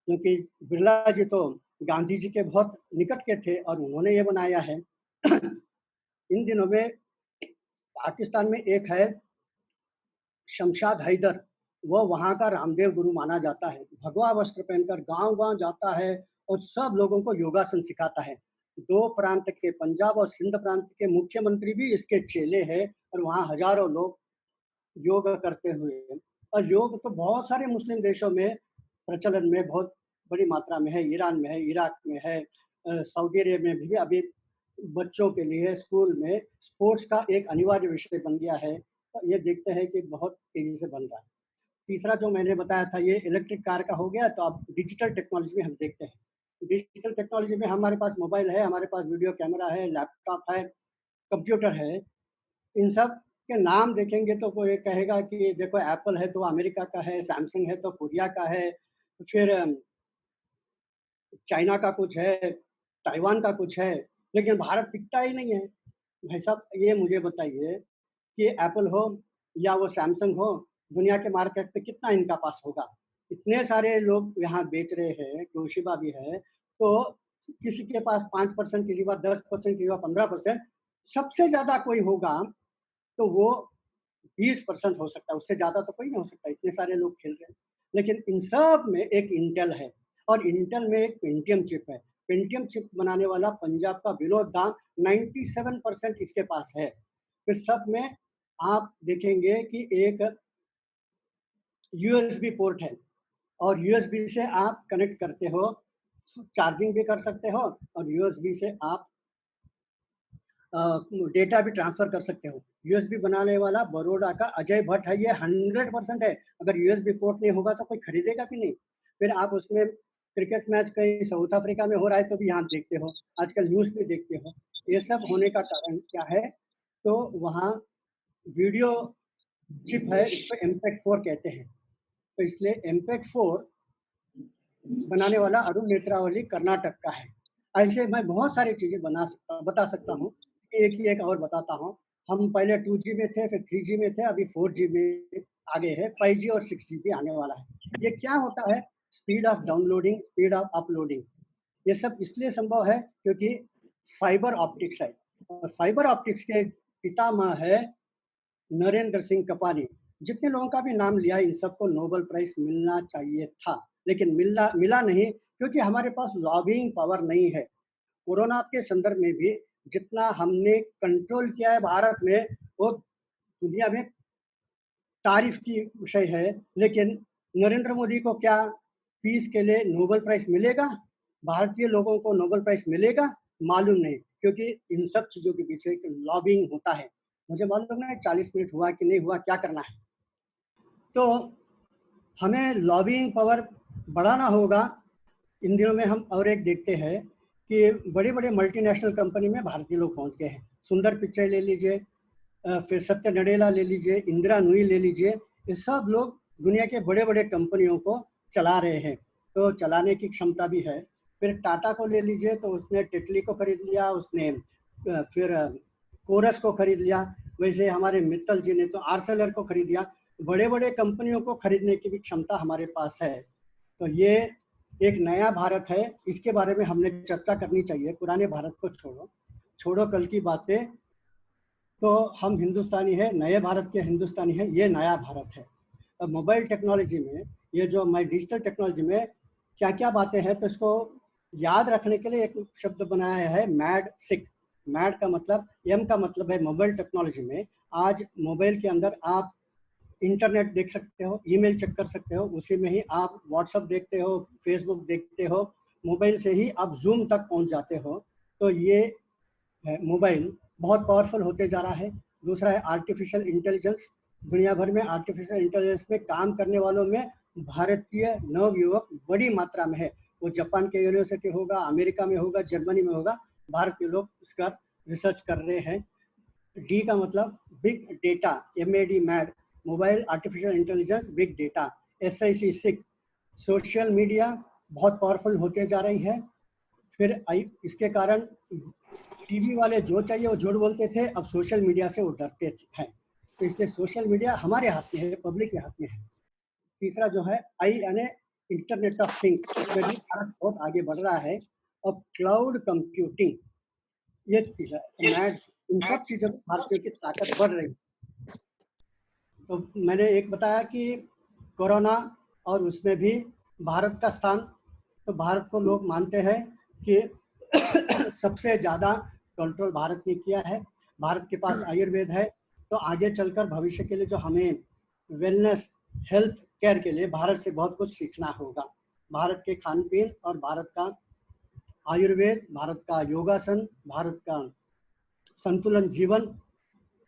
क्योंकि बिरला जी तो गांधी जी के बहुत निकट के थे और उन्होंने ये बनाया है। इन दिनों में पाकिस्तान में एक है शमशाद हैदर, वो वहाँ का रामदेव गुरु माना जाता है। भगवा वस्त्र पहनकर गाँव-गाँव जाता है और सब लोगों को योगासन सिखाता है। 2 प्रांत के पंजाब और सिंध प्रांत के मुख्यमंत्री भी इसके चेले हैं और वहाँ हज़ारों लोग योग करते हुए हैं। और योग तो बहुत सारे मुस्लिम देशों में प्रचलन में बहुत बड़ी मात्रा में है, ईरान में है, इराक में है, सऊदी अरेबिया में भी अभी बच्चों के लिए स्कूल में स्पोर्ट्स का एक अनिवार्य विषय बन गया है। तो ये देखते हैं कि बहुत तेज़ी से बन रहा है। तीसरा जो मैंने बताया था ये इलेक्ट्रिक कार का हो गया, तो अब डिजिटल टेक्नोलॉजी में हम देखते हैं। डिजिटल टेक्नोलॉजी में हमारे पास मोबाइल है, हमारे पास वीडियो कैमरा है, लैपटॉप है, कंप्यूटर है। इन सब के नाम देखेंगे तो कोई कहेगा कि देखो एप्पल है तो अमेरिका का है, सैमसंग है तो कोरिया का है, फिर चाइना का कुछ है, ताइवान का कुछ है, लेकिन भारत टिकता ही नहीं है। भाई साहब ये मुझे बताइए कि एप्पल हो या वो सैमसंग हो, दुनिया के मार्केट पे कितना इनका पास होगा? इतने सारे लोग यहाँ बेच रहे हैं, तोशिबा भी है, तो किसी के पास 5%, किसी के पास 10%, किसी के पास 15%, सबसे ज़्यादा कोई होगा तो वो 20% हो सकता है, उससे ज़्यादा तो कोई नहीं हो सकता, इतने सारे लोग खेल रहे हैं। लेकिन इन सब में एक इंटेल है और इंटेल में एक पेंटियम चिप है। पेंटियम चिप बनाने वाला पंजाब का विनोद धाम 97% इसके पास है। फिर सब में आप देखेंगे कि एक यूएसबी पोर्ट है और यूएसबी से आप कनेक्ट करते हो, चार्जिंग भी कर सकते हो और यूएसबी से आप डेटा भी ट्रांसफर कर सकते हो। यूएसबी बनाने वाला बड़ौदा का अजय भट्ट है, ये 100% है। अगर यूएसबी पोर्ट नहीं होगा तो कोई खरीदेगा भी नहीं। फिर आप उसमें क्रिकेट मैच कहीं साउथ अफ्रीका में हो रहा है तो भी यहाँ देखते हो, आजकल न्यूज़ भी देखते हो। ये सब होने का कारण क्या है? तो वहाँ वीडियो चिप है, इसको एमपेग 4 कहते हैं। तो इसलिए एमपेग 4 बनाने वाला अरुण नेत्रावली कर्नाटक का है। ऐसे मैं बहुत सारी चीज़ें बता सकता हूँ। एक ही एक और बताता हूँ। हम पहले 2G में थे, फिर 3G में थे, अभी 4G में आगे है, 5G और 6G भी आने वाला है। ये क्या होता है? Speed of downloading, speed of uploading. ये सब इसलिए संभव है क्योंकि फाइबर ऑप्टिक्स है और फाइबर ऑप्टिक्स के पितामह है नरेंद्र सिंह कपानी। जितने लोगों का भी नाम लिया, इन सबको नोबेल प्राइज़ मिलना चाहिए था, लेकिन मिला नहीं क्योंकि हमारे पास लॉबिंग पावर नहीं है। कोरोना के संदर्भ में भी जितना हमने कंट्रोल किया है भारत में, वो दुनिया में तारीफ़ की विषय है। लेकिन नरेंद्र मोदी को क्या पीस के लिए नोबेल प्राइज़ मिलेगा? भारतीय लोगों को नोबेल प्राइज़ मिलेगा? मालूम नहीं, क्योंकि इन सब चीज़ों के पीछे एक लॉबिंग होता है। मुझे मालूम नहीं 40 मिनट हुआ कि नहीं हुआ, क्या करना है? तो हमें लॉबिंग पावर बढ़ाना होगा। इन दिनों में हम और एक देखते हैं कि बड़े-बड़े मल्टीनेशनल कंपनी में भारतीय लोग पहुँच गए हैं। सुंदर पिचाई ले लीजिए, फिर सत्य नडेला ले लीजिए, इंदिरा नूई ले लीजिए, ये सब लोग दुनिया के बड़े-बड़े कंपनियों को चला रहे हैं, तो चलाने की क्षमता भी है। फिर टाटा को ले लीजिए तो उसने टेटली को खरीद लिया, उसने फिर कोरस को खरीद लिया, वैसे हमारे मित्तल जी ने तो आर्सेलर को खरीद लिया। बड़े-बड़े कंपनियों को खरीदने की भी क्षमता हमारे पास है। तो ये एक नया भारत है, इसके बारे में हमने चर्चा करनी चाहिए। पुराने भारत को छोड़ो, छोड़ो कल की बातें, तो हम हिंदुस्तानी हैं, नए भारत के हिंदुस्तानी हैं, ये नया भारत है। अब मोबाइल टेक्नोलॉजी में ये जो मैं डिजिटल टेक्नोलॉजी में क्या-क्या बातें हैं, तो इसको याद रखने के लिए एक शब्द बनाया है मैड सिक। मैड का मतलब, एम का मतलब है मोबाइल टेक्नोलॉजी में। आज मोबाइल के अंदर आप इंटरनेट देख सकते हो, ईमेल चेक कर सकते हो, उसी में ही आप व्हाट्सएप देखते हो, फेसबुक देखते हो, मोबाइल से ही आप ज़ूम तक पहुंच जाते हो। तो ये मोबाइल बहुत पावरफुल होते जा रहा है। दूसरा है आर्टिफिशियल इंटेलिजेंस। दुनिया भर में आर्टिफिशियल इंटेलिजेंस में काम करने वालों में भारतीय नवयुवक बड़ी मात्रा में है। वो जापान के यूनिवर्सिटी होगा, अमेरिका में होगा, जर्मनी में होगा, भारतीय लोग इसका रिसर्च कर रहे हैं। डी का मतलब big data, MAD mad, mobile artificial intelligence big data. SIC sick, social media बहुत पावरफुल होते जा रही है। फिर इसके कारण टीवी वाले जो चाहिए वो झूठ बोलते थे, अब सोशल मीडिया से वो डरते हैं। तो इसलिए सोशल मीडिया हमारे हाथ में है, पब्लिक के हाथ में है। तीसरा जो है आई यानी इंटरनेट ऑफ थिंग्स, इसमें भी भारत बहुत आगे बढ़ रहा है। और क्लाउड कंप्यूटिंग, ये चीज़ है, मैथ्स, इन सब चीज़ों में भारतीयों की ताकत बढ़ रही है। तो मैंने एक बताया कि कोरोना और उसमें भी भारत का स्थान, तो भारत को लोग मानते हैं कि सबसे ज़्यादा कंट्रोल भारत ने किया है। भारत के पास आयुर्वेद है, तो आगे चलकर भविष्य के लिए जो हमें वेलनेस, हेल्थ केयर के लिए भारत से बहुत कुछ सीखना होगा। भारत के खान-पीन और भारत का आयुर्वेद, भारत का योगासन, भारत का संतुलन जीवन,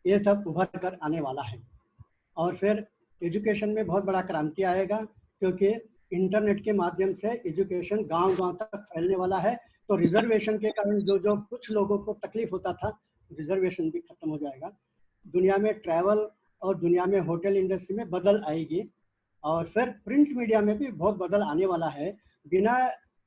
ये सब उभर कर आने वाला है। और फिर एजुकेशन में बहुत बड़ा क्रांति आएगा, क्योंकि इंटरनेट के माध्यम से एजुकेशन गांव-गांव तक फैलने वाला है। तो रिजर्वेशन के कारण जो कुछ लोगों को तकलीफ होता था, रिजर्वेशन भी खत्म हो जाएगा। दुनिया में ट्रैवल और दुनिया में होटल इंडस्ट्री में बदल आएगी, और फिर प्रिंट मीडिया में भी बहुत बदल आने वाला है। बिना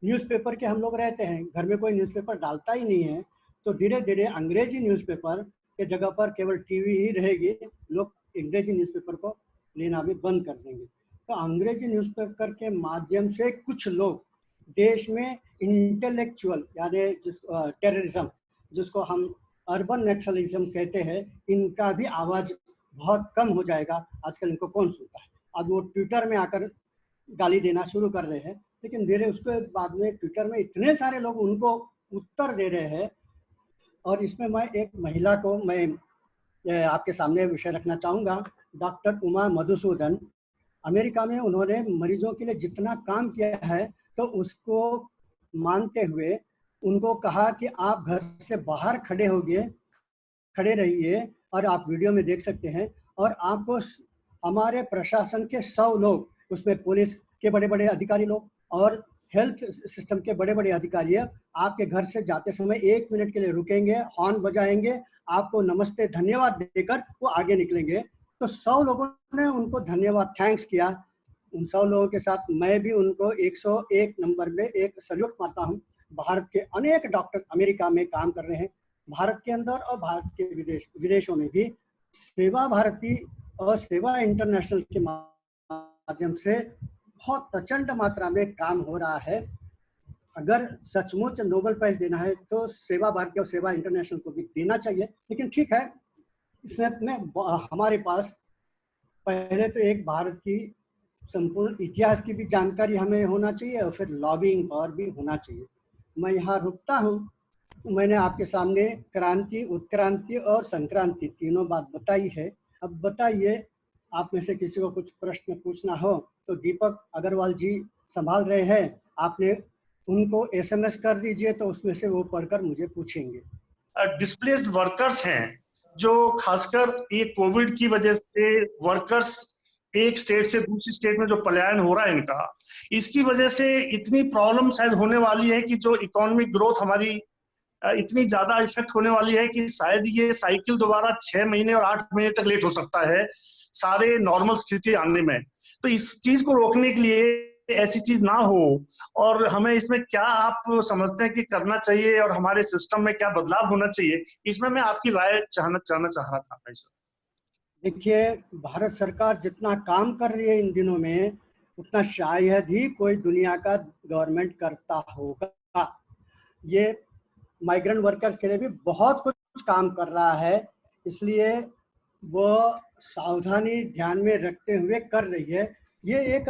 न्यूज़पेपर के हम लोग रहते हैं, घर में कोई न्यूज़पेपर डालता ही नहीं है, तो धीरे धीरे अंग्रेजी न्यूज़पेपर के जगह पर केवल टीवी ही रहेगी, लोग अंग्रेजी न्यूज़पेपर को लेना भी बंद कर देंगे। तो अंग्रेजी न्यूज़पेपर के माध्यम से कुछ लोग देश में इंटेलेक्चुअल यानी टेररिज्म, जिसको हम अर्बन नक्सलिज्म कहते हैं, इनका भी आवाज़ बहुत कम हो जाएगा। आजकल इनको कौन सुनता है? अब वो ट्विटर में आकर गाली देना शुरू कर रहे हैं, लेकिन धीरे उसके बाद में ट्विटर में इतने सारे लोग उनको उत्तर दे रहे हैं। और इसमें मैं एक महिला को मैं आपके सामने विषय रखना चाहूँगा, डॉक्टर उमा मधुसूदन। अमेरिका में उन्होंने मरीजों के लिए जितना काम किया है, तो उसको मानते हुए उनको कहा कि आप घर से बाहर खड़े रहिए, और आप वीडियो में देख सकते हैं, और आपको हमारे प्रशासन के 100 लोग, उसमें पुलिस के बड़े-बड़े अधिकारी लोग और हेल्थ सिस्टम के बड़े-बड़े अधिकारी आपके घर से जाते समय 1 मिनट के लिए रुकेंगे, हॉर्न बजाएंगे, आपको नमस्ते धन्यवाद देकर वो आगे निकलेंगे। तो 100 लोगों ने उनको धन्यवाद थैंक्स किया। उन 100 लोगों के साथ मैं भी उनको 101 नंबर में एक सैल्यूट मारता हूँ। भारत के अनेक डॉक्टर अमेरिका में काम कर रहे हैं, भारत के अंदर और भारत के विदेशों में भी। सेवा भारती और सेवा इंटरनेशनल के माध्यम से बहुत प्रचंड मात्रा में काम हो रहा है। अगर सचमुच नोबेल प्राइज देना है तो सेवा भारती और सेवा इंटरनेशनल को भी देना चाहिए। लेकिन ठीक है, इसमें हमारे पास पहले तो एक भारत की संपूर्ण इतिहास की भी जानकारी हमें होना चाहिए, और फिर लॉबिंग पावर भी होना चाहिए। मैं यहाँ रुकता हूँ। मैंने आपके सामने क्रांति, उत्क्रांति और संक्रांति तीनों बात बताई है। अब बताइए, आप में से किसी को कुछ प्रश्न पूछना हो तो दीपक अग्रवाल जी संभाल रहे हैं, आपने उनको एसएमएस कर दीजिए, तो उसमें से वो पढ़कर मुझे पूछेंगे। डिस्प्लेस्ड वर्कर्स हैं, जो खासकर ये कोविड की वजह से वर्कर्स एक स्टेट से दूसरी स्टेट में जो पलायन हो रहा है इनका, इसकी वजह से इतनी प्रॉब्लम शायद होने वाली है कि जो इकोनॉमिक ग्रोथ हमारी इतनी ज्यादा इफेक्ट होने वाली है कि शायद ये साइकिल दोबारा 6 महीने और 8 महीने तक लेट हो सकता है सारे नॉर्मल स्थिति आने में। तो इस चीज को रोकने के लिए ऐसी चीज ना हो, और हमें इसमें क्या आप समझते हैं कि करना चाहिए और हमारे सिस्टम में क्या बदलाव होना चाहिए, इसमें मैं आपकी राय जानना चाह रहा था भाई साहब। देखिए, भारत सरकार जितना काम कर रही है इन दिनों में, उतना शायद ही कोई दुनिया का गवर्नमेंट करता होगा। ये माइग्रेंट वर्कर्स के लिए भी बहुत कुछ काम कर रहा है, इसलिए वो सावधानी ध्यान में रखते हुए कर रही है। ये एक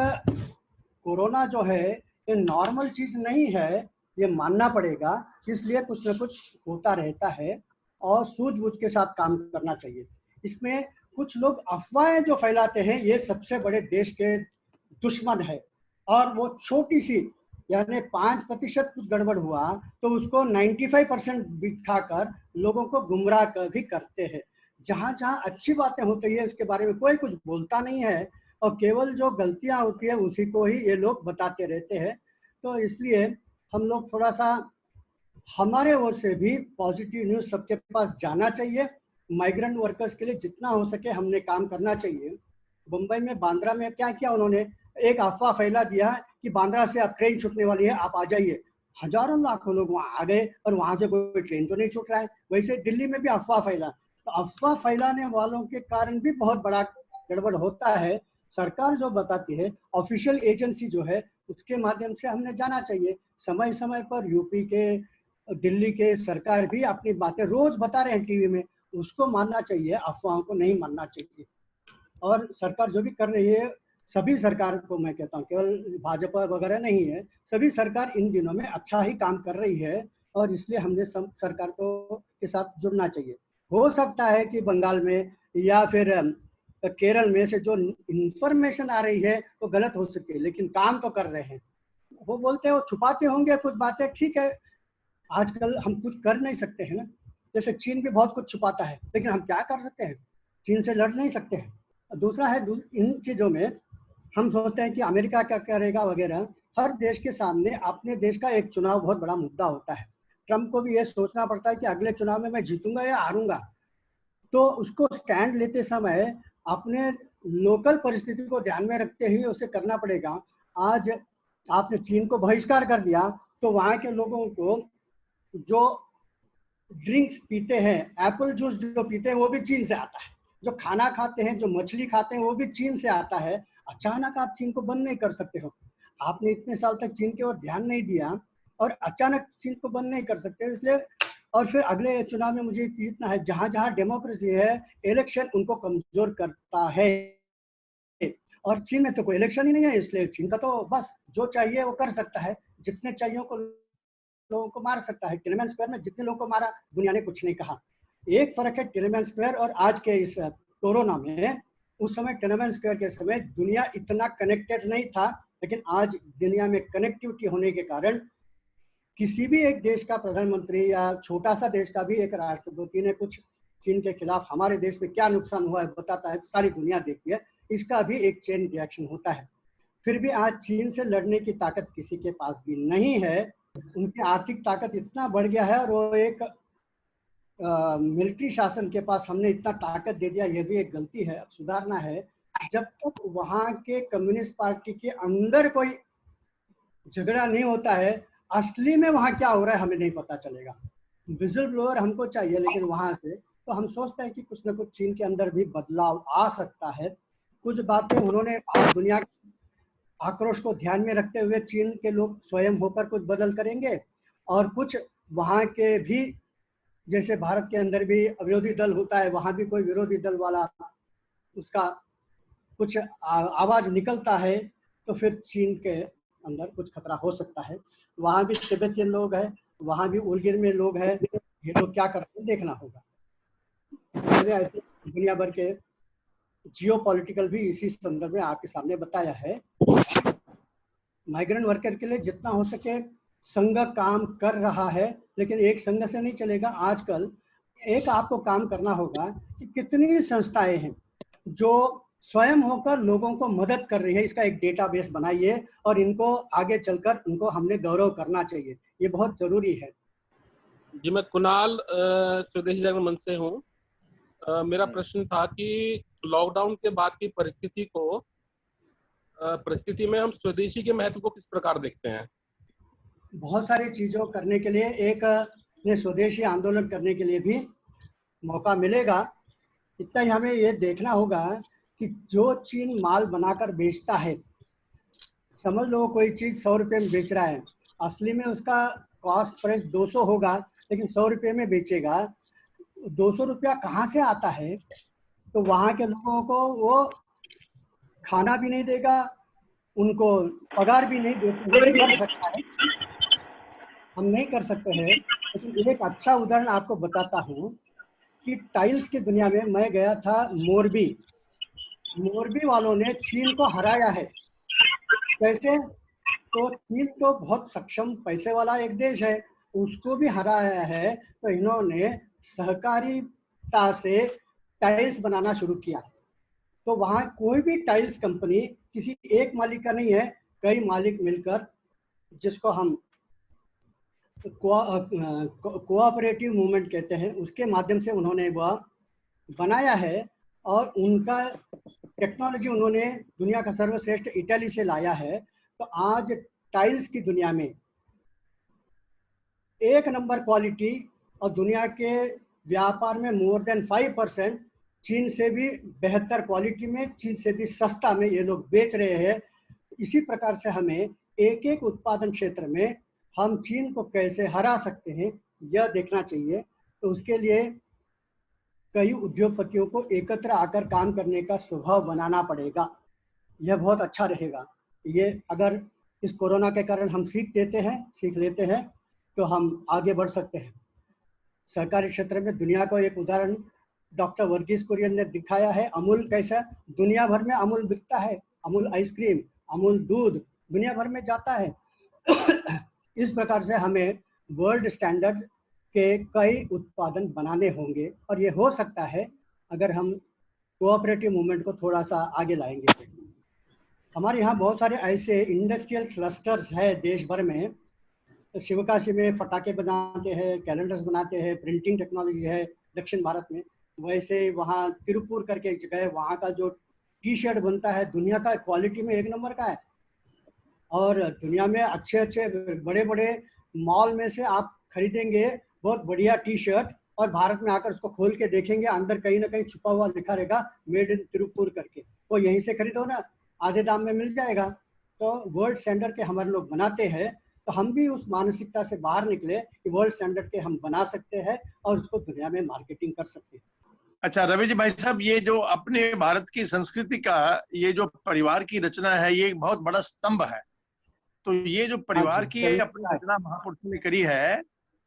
कोरोना जो है ये नॉर्मल चीज़ नहीं है, ये मानना पड़ेगा। इसलिए कुछ न कुछ होता रहता है और सूझबूझ के साथ काम करना चाहिए। इसमें कुछ लोग अफवाहें जो फैलाते हैं, ये सबसे बड़े देश के दुश्मन है, और वो छोटी सी यानी 5% कुछ गड़बड़ हुआ तो उसको 95% बिठाकर लोगों को गुमराह भी करते हैं। जहाँ जहाँ अच्छी बातें होती है उसके बारे में कोई कुछ बोलता नहीं है, और केवल जो गलतियां होती है उसी को ही ये लोग बताते रहते हैं। तो इसलिए हम लोग थोड़ा सा, हमारे ओर से भी पॉजिटिव न्यूज़ सबके पास जाना चाहिए। माइग्रेंट वर्कर्स के लिए जितना हो सके हमने काम करना चाहिए। मुंबई में बांद्रा में क्या किया उन्होंने, एक अफवाह फैला दिया कि बांद्रा से अब ट्रेन छूटने वाली है, आप आ जाइए। हजारों लाखों लोग वहाँ आ गए और वहाँ से कोई ट्रेन तो नहीं छूट रहा है। वैसे दिल्ली में भी अफवाह फैला, तो अफवाह फैलाने वालों के कारण भी बहुत बड़ा गड़बड़ होता है। सरकार जो बताती है, ऑफिशियल एजेंसी जो है, उसके माध्यम से हमने जाना चाहिए। समय समय पर यूपी के, दिल्ली के सरकार भी अपनी बातें रोज बता रहे हैं टीवी में, उसको मानना चाहिए, अफवाहों को नहीं मानना चाहिए। और सरकार जो भी कर रही है, सभी सरकार को मैं कहता हूँ, केवल भाजपा वगैरह नहीं है, सभी सरकार इन दिनों में अच्छा ही काम कर रही है, और इसलिए हमने सरकार को के साथ जुड़ना चाहिए। हो सकता है कि बंगाल में या फिर केरल में से जो इंफॉर्मेशन आ रही है वो गलत हो सकती है, लेकिन काम तो कर रहे हैं। वो बोलते हैं वो छुपाते होंगे कुछ बातें, ठीक है, आजकल हम कुछ कर नहीं सकते हैं ना। जैसे चीन भी बहुत कुछ छुपाता है, लेकिन हम क्या कर सकते हैं, चीन से लड़ नहीं सकते हैं। दूसरा है, इन चीज़ों में हम सोचते हैं कि अमेरिका क्या करेगा वगैरह। हर देश के सामने अपने देश का एक चुनाव बहुत बड़ा मुद्दा होता है। ट्रंप को भी ये सोचना पड़ता है कि अगले चुनाव में मैं जीतूंगा या हारूंगा। तो उसको स्टैंड लेते समय अपने लोकल परिस्थिति को ध्यान में रखते हुए उसे करना पड़ेगा। आज आपने चीन को बहिष्कार कर दिया, तो वहाँ के लोगों को जो ड्रिंक्स पीते हैं, एप्पल जूस जो पीते हैं, वो भी चीन से आता है। जो खाना खाते हैं, जो मछली खाते हैं, वो भी चीन से आता है। अचानक आप चीन को बंद नहीं कर सकते हो। आपने इतने साल तक चीन की ओर ध्यान नहीं दिया और अचानक चीन को बंद नहीं कर सकते, इसलिए। और फिर अगले चुनाव में मुझे इतना है, जहां जहां डेमोक्रेसी है, इलेक्शन उनको कमजोर करता है। और चीन में तो कोई इलेक्शन ही नहीं है, इसलिए चीन का तो बस जो चाहिए वो कर सकता है, जितने चाहिए को लोगों को मार सकता है। टिएनएनमेन स्क्वायर में जितने लोगों को मारा, दुनिया ने कुछ नहीं कहा। एक फर्क है टिएनएनमेन स्क्वायर और आज के इस कोरोना में। उस समय टिएनएनमेन स्क्वायर के समय दुनिया इतना कनेक्टेड नहीं था, लेकिन आज दुनिया में कनेक्टिविटी होने के कारण किसी भी एक देश का प्रधानमंत्री या छोटा सा देश का भी एक राष्ट्रपति ने कुछ चीन के खिलाफ हमारे देश में क्या नुकसान हुआ है बताता है, तो सारी दुनिया देखती है। इसका भी एक चेन रिएक्शन होता है। फिर भी आज चीन से लड़ने की ताकत किसी के पास भी नहीं है। उनकी आर्थिक ताकत इतना बढ़ गया है और वो एक मिलिट्री शासन के पास हमने इतना ताकत दे दिया, यह भी एक गलती है, अब सुधारना है। जब तक वहाँ के कम्युनिस्ट पार्टी के अंदर कोई झगड़ा नहीं होता है, असली में वहाँ क्या हो रहा है हमें नहीं पता चलेगा। विजिल ब्लोअर हमको चाहिए, लेकिन वहाँ से तो हम सोचते हैं कि कुछ ना कुछ चीन के अंदर भी बदलाव आ सकता है। कुछ बातें उन्होंने दुनिया के आक्रोश को ध्यान में रखते हुए चीन के लोग स्वयं होकर कुछ बदल करेंगे, और कुछ वहाँ के भी, जैसे भारत के अंदर भी विरोधी दल होता है, वहाँ भी कोई विरोधी दल वाला उसका कुछ आवाज निकलता है, तो फिर चीन के अंदर कुछ खतरा हो सकता है। वहाँ भी तिब्बतियन लोग हैं, वहाँ भी उलगिर में लोग हैं, ये लोग क्या करते हैं देखना होगा। मैंने ऐसे दुनिया भर के जियोपॉलिटिकल भी इसी संदर्भ में आपके सामने बताया है। माइग्रेंट वर्कर के लिए जितना हो सके संघ काम कर रहा है, लेकिन एक संघ से नहीं चलेगा। आजकल एक आपको काम करना होगा कि कितनी संस्थाएं हैं जो स्वयं होकर लोगों को मदद कर रही है, इसका एक डेटाबेस बनाइए और इनको आगे चलकर उनको हमने गौरव करना चाहिए, ये बहुत जरूरी है। जी, मैं कुणाल स्वदेशी जागरण मंच से हूँ। मेरा प्रश्न था कि लॉकडाउन के बाद की परिस्थिति में हम स्वदेशी के महत्व को किस प्रकार देखते हैं? बहुत सारी चीजों करने के लिए एक ने स्वदेशी आंदोलन करने के लिए भी मौका मिलेगा। इतना ही हमें ये देखना होगा कि जो चीन माल बनाकर बेचता है, समझ लो कोई चीज 100 रुपये में बेच रहा है, असली में उसका कॉस्ट प्राइस 200 होगा, लेकिन 100 रुपये में बेचेगा। 200 रुपया कहाँ से आता है? तो वहाँ के लोगों को वो खाना भी नहीं देगा, उनको पगार भी नहीं देते। कर सकता है, हम नहीं कर सकते हैं, लेकिन एक अच्छा उदाहरण आपको बताता हूँ कि टाइल्स की दुनिया में मैं गया था मोरबी वालों ने चीन को हराया है। कैसे? तो चीन तो बहुत सक्षम पैसे वाला एक देश है, उसको भी हराया है। तो इन्होंने सहकारिता से टाइल्स बनाना शुरू किया। तो वहाँ कोई भी टाइल्स कंपनी किसी एक मालिक का नहीं है, कई मालिक मिलकर, जिसको हम कोऑपरेटिव मूवमेंट कहते हैं, उसके माध्यम से उन्होंने वह बनाया है। और उनका टेक्नोलॉजी उन्होंने दुनिया का सर्वश्रेष्ठ इटली से लाया है। तो आज टाइल्स की दुनिया में एक नंबर क्वालिटी, और दुनिया के व्यापार में मोर देन 5% चीन से भी बेहतर क्वालिटी में, चीन से भी सस्ता में ये लोग बेच रहे हैं। इसी प्रकार से हमें एक एक उत्पादन क्षेत्र में हम चीन को कैसे हरा सकते हैं, यह देखना चाहिए। तो उसके लिए कई उद्योगपतियों को एकत्र आकर काम करने का स्वभाव बनाना पड़ेगा, यह बहुत अच्छा रहेगा। ये अगर इस कोरोना के कारण हम सीख लेते हैं तो हम आगे बढ़ सकते हैं। सरकारी क्षेत्र में दुनिया को एक उदाहरण डॉक्टर वर्गीस कुरियन ने दिखाया है। अमूल कैसा दुनिया भर में अमूल बिकता है, अमूल आइसक्रीम, अमूल दूध दुनिया भर में जाता है। इस प्रकार से हमें वर्ल्ड स्टैंडर्ड के कई उत्पादन बनाने होंगे, और ये हो सकता है अगर हम कोऑपरेटिव मूवमेंट को थोड़ा सा आगे लाएंगे। हमारे यहाँ बहुत सारे ऐसे इंडस्ट्रियल क्लस्टर्स है देश भर में। शिवकाशी में पटाखे बनाते हैं, कैलेंडर्स बनाते हैं, प्रिंटिंग टेक्नोलॉजी है दक्षिण भारत में। वैसे वहाँ तिरुपुर करके एक जगह है, वहाँ का जो टी शर्ट बनता है दुनिया का क्वालिटी में 1 नंबर का है। और दुनिया में अच्छे अच्छे बड़े बड़े मॉल में से आप खरीदेंगे बहुत बढ़िया टी शर्ट, और भारत में आकर उसको खोल के देखेंगे अंदर कहीं ना कहीं छुपा हुआ लिखा रहेगा मेड इन तिरुपुर करके, वो यहीं से खरीदो ना, आधे दाम में मिल जाएगा। तो वर्ल्ड स्टैंडर्ड के हमारे लोग बनाते हैं, तो हम भी उस मानसिकता से बाहर निकले कि वर्ल्ड स्टैंडर्ड के हम बना सकते हैं और उसको दुनिया में मार्केटिंग कर सकते हैं। अच्छा रवि जी भाई साहब, ये जो अपने भारत की संस्कृति का ये जो परिवार की रचना है, ये एक बहुत बड़ा स्तंभ है। तो ये जो परिवार की अपनी रचना महापुरुषों ने करी है,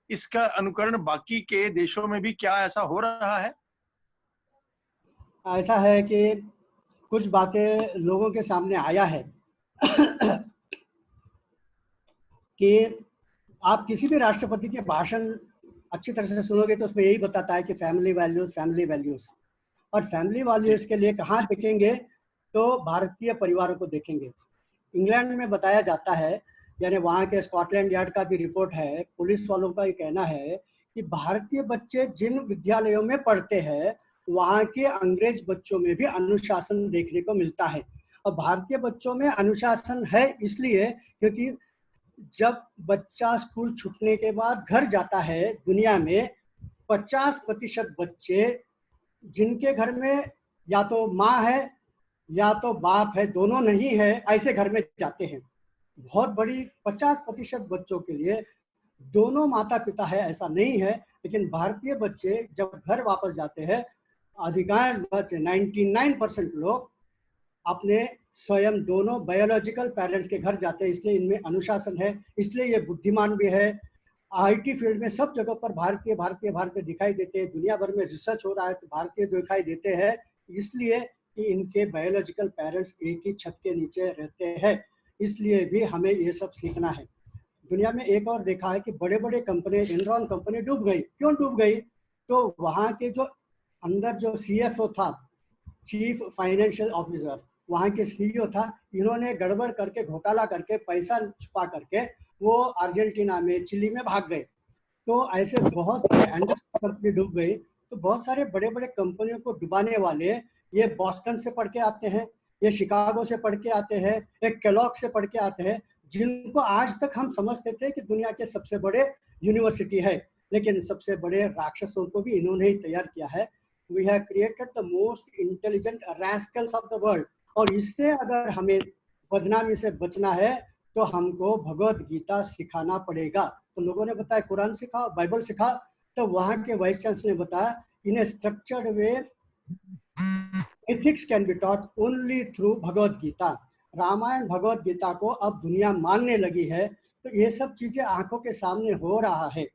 इसका अनुकरण बाकी के देशों में भी क्या ऐसा हो रहा है? ऐसा है कि कुछ बातें लोगों के सामने आया है कि आप किसी भी राष्ट्रपति के भाषण अच्छी तरह से सुनोगे तो उसमें यही बताता है कि फैमिली वैल्यूज, और फैमिली वैल्यूज के लिए कहाँ देखेंगे तो भारतीय परिवारों को देखेंगे। इंग्लैंड में बताया जाता है, यानी वहाँ के स्कॉटलैंड यार्ड का भी रिपोर्ट है, पुलिस वालों का ये कहना है कि भारतीय बच्चे जिन विद्यालयों में पढ़ते हैं वहाँ के अंग्रेज बच्चों में भी अनुशासन देखने को मिलता है। और भारतीय बच्चों में अनुशासन है इसलिए क्योंकि जब बच्चा स्कूल छूटने के बाद घर जाता है, दुनिया में 50% बच्चे जिनके घर में या तो माँ है या तो बाप है, दोनों नहीं है, ऐसे घर में जाते हैं। बहुत बड़ी 50% बच्चों के लिए दोनों माता पिता है ऐसा नहीं है, लेकिन भारतीय बच्चे जब घर वापस जाते हैं, अधिकांश बच्चे 99% लोग अपने स्वयं दोनों बायोलॉजिकल पेरेंट्स के घर जाते हैं। इसलिए इनमें अनुशासन है, इसलिए ये बुद्धिमान भी है। आईटी फील्ड में सब जगह पर भारतीय भारतीय भारतीय दिखाई देते हैं, दुनिया भर में रिसर्च हो रहा है तो भारतीय दिखाई देते हैं, इसलिए कि इनके बायोलॉजिकल पेरेंट्स एक ही छत के नीचे रहते हैं। इसलिए भी हमें ये सब सीखना है। दुनिया में एक और देखा है कि बड़े बड़े कंपनी, एनरॉन कंपनी डूब गई। क्यों डूब गई? तो वहाँ के जो अंदर जो CFO था, चीफ फाइनेंशियल ऑफिसर, वहाँ के CEO था, इन्होंने गड़बड़ करके घोटाला करके पैसा छुपा करके वो अर्जेंटीना में, चिली में भाग गए। तो ऐसे बहुत सारे कंपनी डूब गई। तो बहुत सारे बड़े बड़े कंपनियों को डुबाने वाले ये बॉस्टन से पढ़ के आते हैं, ये शिकागो से पढ़ के आते हैं, एक केलॉग से पढ़ के आते हैं, जिनको आज तक हम समझते थे कि दुनिया के सबसे बड़े यूनिवर्सिटी है, लेकिन सबसे बड़े राक्षसों को भी इन्होंने ही तैयार किया है। We have created the most intelligent rascals of the world। और इससे अगर हमें बदनामी से बचना है तो हमको भगवत गीता सिखाना पड़ेगा। तो लोगों ने बताया कुरान सिखाओ, बाइबल सिखाओ, तो वहाँ के वाइस चांसलर ने बताया in a structured way ethics can be taught only through Bhagavad Gita. Ramayana Bhagavad Gita को अब दुनिया मानने लगी है। तो ये सब चीजें आंखों के सामने हो रहा है।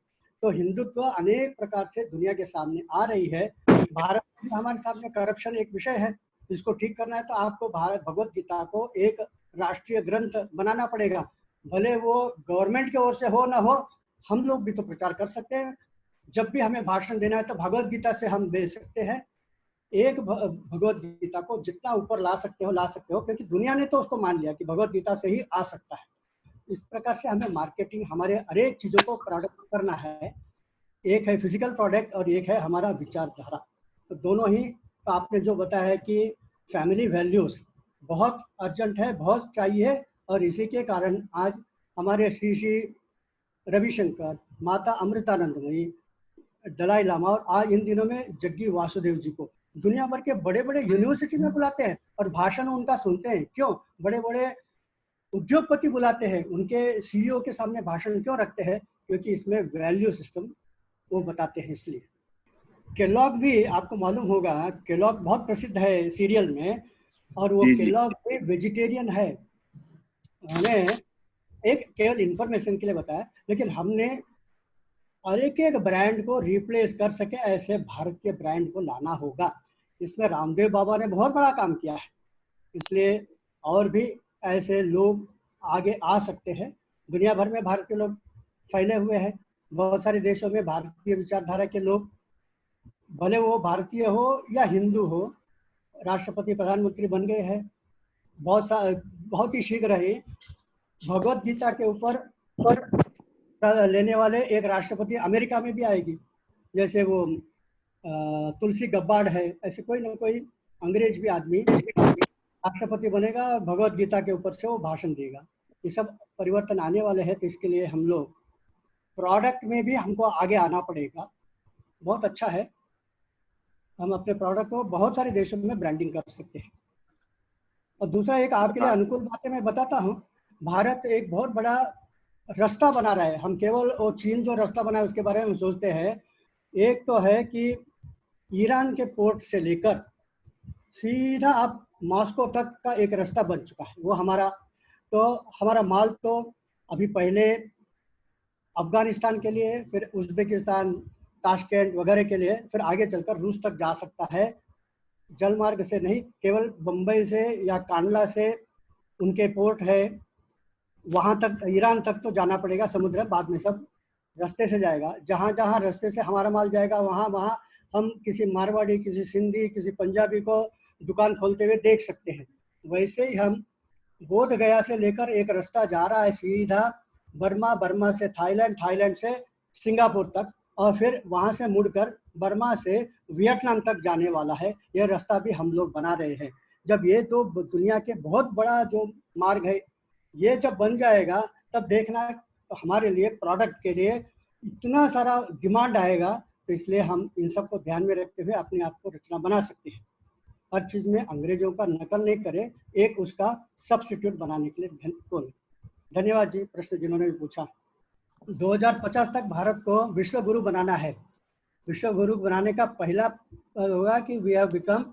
तो हिंदुत्व अनेक प्रकार से दुनिया के सामने आ रही है। भारत में हमारे सामने करप्शन एक विषय है, इसको ठीक करना है तो आपको भारत भगवत गीता को एक राष्ट्रीय ग्रंथ बनाना पड़ेगा। भले वो गवर्नमेंट की ओर से हो ना हो, हम लोग भी तो प्रचार कर सकते हैं। जब भी हमें भाषण देना है तो भगवत गीता से हम दे सकते हैं। एक भगवत गीता को जितना ऊपर ला सकते हो, क्योंकि दुनिया ने तो उसको मान लिया कि भगवत गीता से ही आ सकता है। इस प्रकार से हमें मार्केटिंग, हमारे हर एक चीजों को प्रोडक्ट करना है। एक है फिजिकल प्रोडक्ट और एक है हमारा विचारधारा। तो दोनों ही, तो आपने जो बताया है कि फैमिली वैल्यूज बहुत अर्जेंट है, बहुत चाहिए, और इसी के कारण आज हमारे श्री श्री रविशंकर, माता अमृतानंदमयी, दलाई लामा और आज इन दिनों में जग्गी वासुदेव जी को दुनिया भर के बड़े बड़े यूनिवर्सिटी में बुलाते हैं और भाषण उनका सुनते हैं। क्यों? बड़े बड़े उद्योगपति बुलाते हैं, उनके CEO के सामने भाषण क्यों रखते हैं? क्योंकि इसमें वैल्यू सिस्टम वो बताते हैं। इसलिए केलॉग भी आपको मालूम होगा, केलॉग बहुत प्रसिद्ध है सीरियल में, और वो केलॉग भी वेजिटेरियन है। हमें एक केवल इंफॉर्मेशन के लिए बताया, लेकिन हमने और एक ब्रांड को रिप्लेस कर सके ऐसे भारतीय ब्रांड को लाना होगा। इसमें रामदेव बाबा ने बहुत बड़ा काम किया है, इसलिए और भी ऐसे लोग आगे आ सकते हैं। दुनिया भर में भारतीय लोग फैले हुए हैं, बहुत सारे देशों में भारतीय विचारधारा के लोग, भले वो भारतीय हो या हिंदू हो, राष्ट्रपति प्रधानमंत्री बन गए हैं। बहुत ही शीघ्र ही भगवत गीता के ऊपर लेने वाले एक राष्ट्रपति अमेरिका में भी आएगी। जैसे वो तुलसी गब्बार्ड है, ऐसे कोई ना कोई अंग्रेज भी आदमी राष्ट्रपति बनेगा और भगवत गीता के ऊपर से वो भाषण देगा। ये सब परिवर्तन आने वाले हैं, तो इसके लिए हम लोग प्रोडक्ट में भी हमको आगे आना पड़ेगा। बहुत अच्छा है, हम अपने प्रोडक्ट को बहुत सारे देशों में ब्रांडिंग कर सकते हैं। और दूसरा एक आपके लिए अनुकूल बातें मैं बताता हूँ, भारत एक बहुत बड़ा रास्ता बना रहा है। हम केवल वो चीन जो रास्ता बना है उसके बारे में सोचते हैं। एक तो है कि ईरान के पोर्ट से लेकर सीधा आप मॉस्को तक का एक रास्ता बन चुका है, वो हमारा माल तो अभी पहले अफगानिस्तान के लिए, फिर उज़्बेकिस्तान, ताशकेंट वगैरह के लिए, फिर आगे चलकर रूस तक जा सकता है। जल मार्ग से नहीं, केवल बम्बई से या कांडला से उनके पोर्ट है, वहाँ तक ईरान तक तो जाना पड़ेगा, समुद्र बाद में सब रास्ते से जाएगा। जहाँ जहाँ रास्ते से हमारा माल जाएगा वहाँ वहाँ हम किसी मारवाड़ी, किसी सिंधी, किसी पंजाबी को दुकान खोलते हुए देख सकते हैं। वैसे ही हम बोध गया से लेकर एक रास्ता जा रहा है सीधा बर्मा, बर्मा से थाईलैंड, थाईलैंड से सिंगापुर तक, और फिर वहाँ से मुड़कर बर्मा से वियतनाम तक जाने वाला है। यह रास्ता भी हम लोग बना रहे हैं। जब ये दो दुनिया के बहुत बड़ा जो मार्ग है ये जब बन जाएगा, तब देखना तो हमारे लिए प्रोडक्ट के लिए इतना सारा डिमांड आएगा। तो इसलिए हम इन सब को ध्यान में रखते हुए अपने आप को रचना बना सकते हैं। हर चीज़ में अंग्रेजों का नकल नहीं करें, एक उसका सब्स्टिट्यूट बनाने के लिए धन्यवाद जी। प्रश्न जिन्होंने भी पूछा, 2050 तक भारत को विश्व गुरु बनाना है। विश्व गुरु बनाने का पहला होगा कि we have become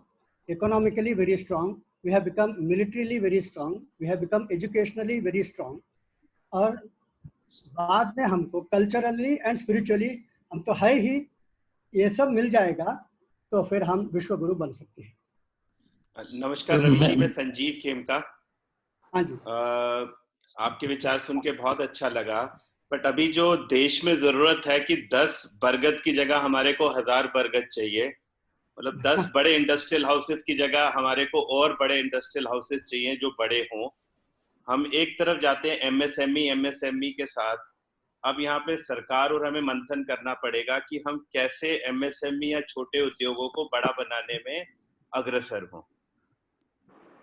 economically very strong, we have become militarily very strong, we have become educationally very strong, और बाद में हमको कल्चरली एंड स्पिरिचुअली हम तो है ही, ये सब मिल जाएगा तो फिर हम विश्व गुरु बन सकते हैं। नमस्कार रवि जी, मैं संजीव खेमका। हाँ जी, आपके विचार सुन के बहुत अच्छा लगा, बट अभी जो देश में जरूरत है कि 10 बरगद की जगह हमारे को 1000 बरगद चाहिए। मतलब 10 बड़े इंडस्ट्रियल हाउसेस की जगह हमारे को और बड़े इंडस्ट्रियल हाउसेस चाहिए जो बड़े हों। हम एक तरफ जाते हैं एमएसएमई के साथ, अब यहाँ पे सरकार और हमें मंथन करना पड़ेगा कि हम कैसे एमएसएमई या छोटे उद्योगों को बड़ा बनाने में अग्रसर हों।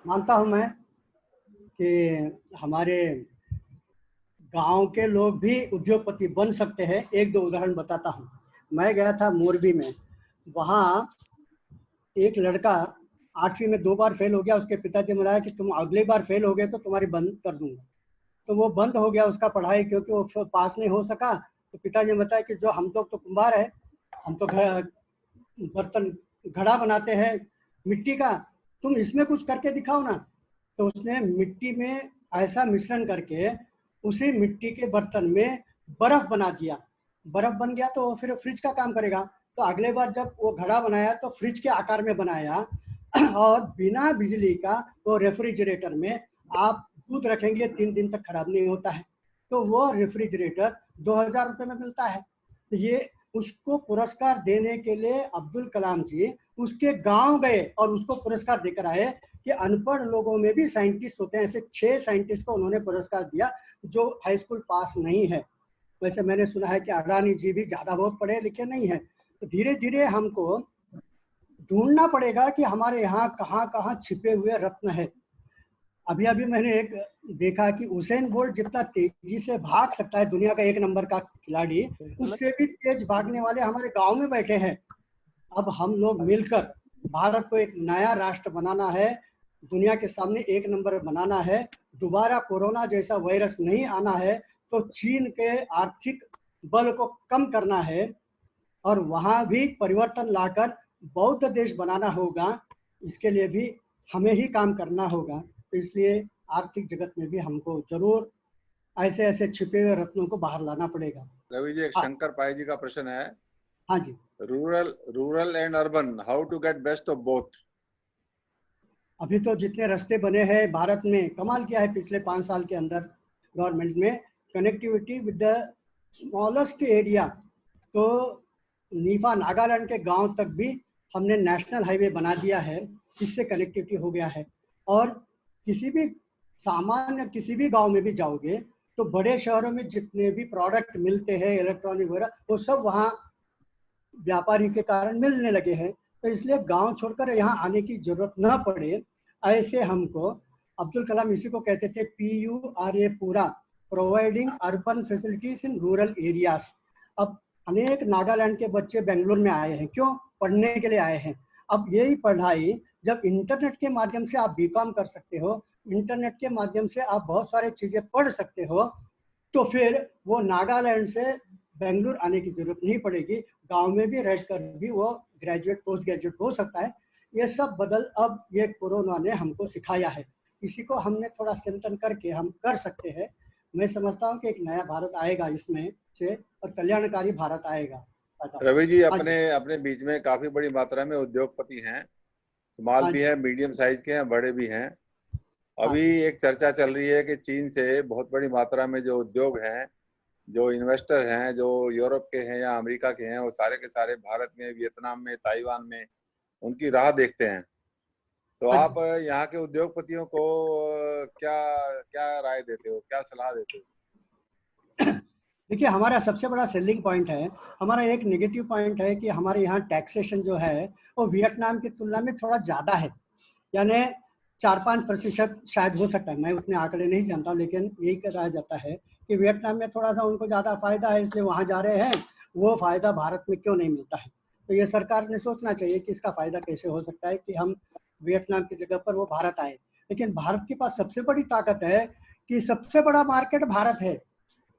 मानता हूँ मैं कि हमारे गांव के लोग भी उद्योगपति बन सकते हैं। एक दो उदाहरण बताता हूँ। मैं गया था मोरबी में, वहाँ एक लड़का 8वीं में 2 बार फेल हो गया। उसके पिताजी ने बताया कि तुम अगली बार फेल हो गए तो तुम्हारी बंद कर दूंगा। तो वो बंद हो गया उसका पढ़ाई, क्योंकि वो पास नहीं हो सका। तो पिताजी ने बताया कि जो हम लोग तो कुम्हार है, हम तो बर्तन घड़ा बनाते हैं मिट्टी का, तुम इसमें कुछ करके दिखाओ ना। तो उसने मिट्टी में ऐसा मिश्रण करके उसी मिट्टी के बर्तन में बर्फ बना दिया। बर्फ बन गया तो फिर फ्रिज का काम करेगा। तो अगले बार जब वो घड़ा बनाया तो फ्रिज के आकार में बनाया, और बिना बिजली का वो रेफ्रिजरेटर में आप दूध रखेंगे 3 दिन तक खराब नहीं होता है। तो वो रेफ्रिजरेटर 2000 रुपये में मिलता है। तो ये उसको पुरस्कार देने के लिए अब्दुल कलाम जी उसके गांव गए और उसको पुरस्कार देकर आए कि अनपढ़ लोगों में भी साइंटिस्ट होते हैं। ऐसे 6 साइंटिस्ट को उन्होंने पुरस्कार दिया जो हाई स्कूल पास नहीं है। वैसे मैंने सुना है कि अडानी जी भी ज़्यादा बहुत पढ़े लिखे नहीं है। तो धीरे धीरे हमको ढूंढना पड़ेगा कि हमारे यहाँ कहाँ कहाँ छिपे हुए रत्न है। अभी अभी मैंने एक देखा कि उसेन बोल्ट जितना तेजी से भाग सकता है, दुनिया का 1 नंबर का खिलाड़ी, उससे भी तेज भागने वाले हमारे गांव में बैठे हैं। अब हम लोग मिलकर भारत को एक नया राष्ट्र बनाना है, दुनिया के सामने 1 नंबर बनाना है। दोबारा कोरोना जैसा वायरस नहीं आना है, तो चीन के आर्थिक बल को कम करना है और वहाँ भी परिवर्तन लाकर बौद्ध देश बनाना होगा। इसके लिए भी हमें ही काम करना होगा। तो इसलिए आर्थिक जगत में भी हमको जरूर ऐसे ऐसे छिपे हुए रत्नों को बाहर लाना पड़ेगा। रवि जी, एक शंकर पाई जी का प्रश्न है। हाँ जी, rural and urban, how to get best of both? अभी तो जितने रास्ते बने हैं भारत में, कमाल किया है पिछले 5 साल के अंदर गवर्नमेंट में, connectivity with the smallest area. तो नीफा नागालैंड के गांव तक भी हमने नेशनल हाईवे बना दिया है, इससे कनेक्टिविटी हो गया है। और किसी भी सामान्य किसी भी गांव में भी जाओगे तो बड़े शहरों में जितने भी प्रोडक्ट मिलते हैं इलेक्ट्रॉनिक वगैरह, वो सब वहाँ व्यापारी के कारण मिलने लगे हैं, तो इसलिए गांव छोड़कर यहाँ आने की जरूरत न पड़े, ऐसे हमको अब्दुल कलाम इसी को कहते थे PURA, पूरा, providing urban facilities in rural areas. अब अनेक नागालैंड के बच्चे बेंगलुरु में आए हैं, क्यों? पढ़ने के लिए आए हैं। अब यही पढ़ाई जब इंटरनेट के माध्यम से आप BCom कर सकते हो, इंटरनेट के माध्यम से आप बहुत सारी चीजें पढ़ सकते हो, तो फिर वो नागालैंड से बेंगलुरु आने की जरूरत नहीं पड़ेगी, गांव में भी रहकर भी वो ग्रेजुएट पोस्ट ग्रेजुएट हो सकता है। ये सब बदल अब ये कोरोना ने हमको सिखाया है, इसी को हमने थोड़ा स्ट्रेंथन करके हम कर सकते हैं। मैं समझता हूँ कि एक नया भारत आएगा इसमें से, और कल्याणकारी भारत आएगा। रवि जी, अपने बीच में काफी बड़ी मात्रा में उद्योगपति हैं, स्मॉल भी है, मीडियम साइज के हैं, बड़े भी हैं। अभी एक चर्चा चल रही है कि चीन से बहुत बड़ी मात्रा में जो उद्योग हैं, जो इन्वेस्टर हैं, जो यूरोप के हैं या अमेरिका के हैं, वो सारे के सारे भारत में, वियतनाम में, ताइवान में उनकी राह देखते हैं। तो आप यहाँ के उद्योगपतियों को क्या क्या राय देते हो, क्या सलाह देते हो? देखिए, हमारा सबसे बड़ा सेलिंग पॉइंट है, हमारा एक नेगेटिव पॉइंट है कि हमारे यहाँ टैक्सेशन जो है वो वियतनाम की तुलना में थोड़ा ज़्यादा है, यानी 4-5% शायद हो सकता है, मैं उतने आंकड़े नहीं जानता, लेकिन यही कहा जाता है कि वियतनाम में थोड़ा सा उनको ज़्यादा फायदा है, इसलिए वहाँ जा रहे हैं। वो फायदा भारत में क्यों नहीं मिलता है? तो ये सरकार ने सोचना चाहिए कि इसका फायदा कैसे हो सकता है कि हम वियतनाम की जगह पर वो भारत आए। लेकिन भारत के पास सबसे बड़ी ताकत है कि सबसे बड़ा मार्केट भारत है।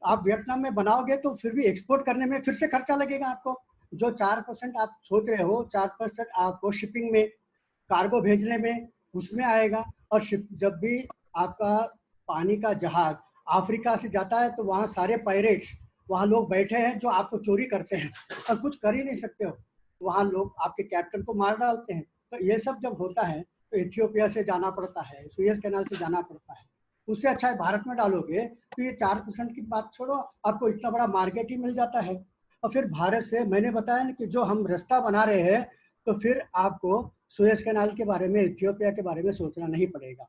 आप वियतनाम में बनाओगे तो फिर भी एक्सपोर्ट करने में फिर से खर्चा लगेगा आपको। जो 4% आप सोच रहे हो, 4% आपको शिपिंग में, कार्गो भेजने में, उसमें आएगा। और जब भी आपका पानी का जहाज अफ्रीका से जाता है तो वहाँ सारे पायरेट्स, वहाँ लोग बैठे हैं जो आपको चोरी करते हैं और कुछ कर ही नहीं सकते हो, वहाँ लोग आपके कैप्टन को मार डालते हैं। तो ये सब जब होता है तो इथियोपिया से जाना पड़ता है, सुएज कैनाल से जाना पड़ता है। उससे अच्छा है भारत में डालोगे तो ये 4% की बात छोड़ो, आपको इतना बड़ा मार्केट ही मिल जाता है। और फिर भारत से मैंने बताया ना कि जो हम रास्ता बना रहे हैं, तो फिर आपको सुएज कैनाल के बारे में, इथियोपिया के बारे में सोचना नहीं पड़ेगा।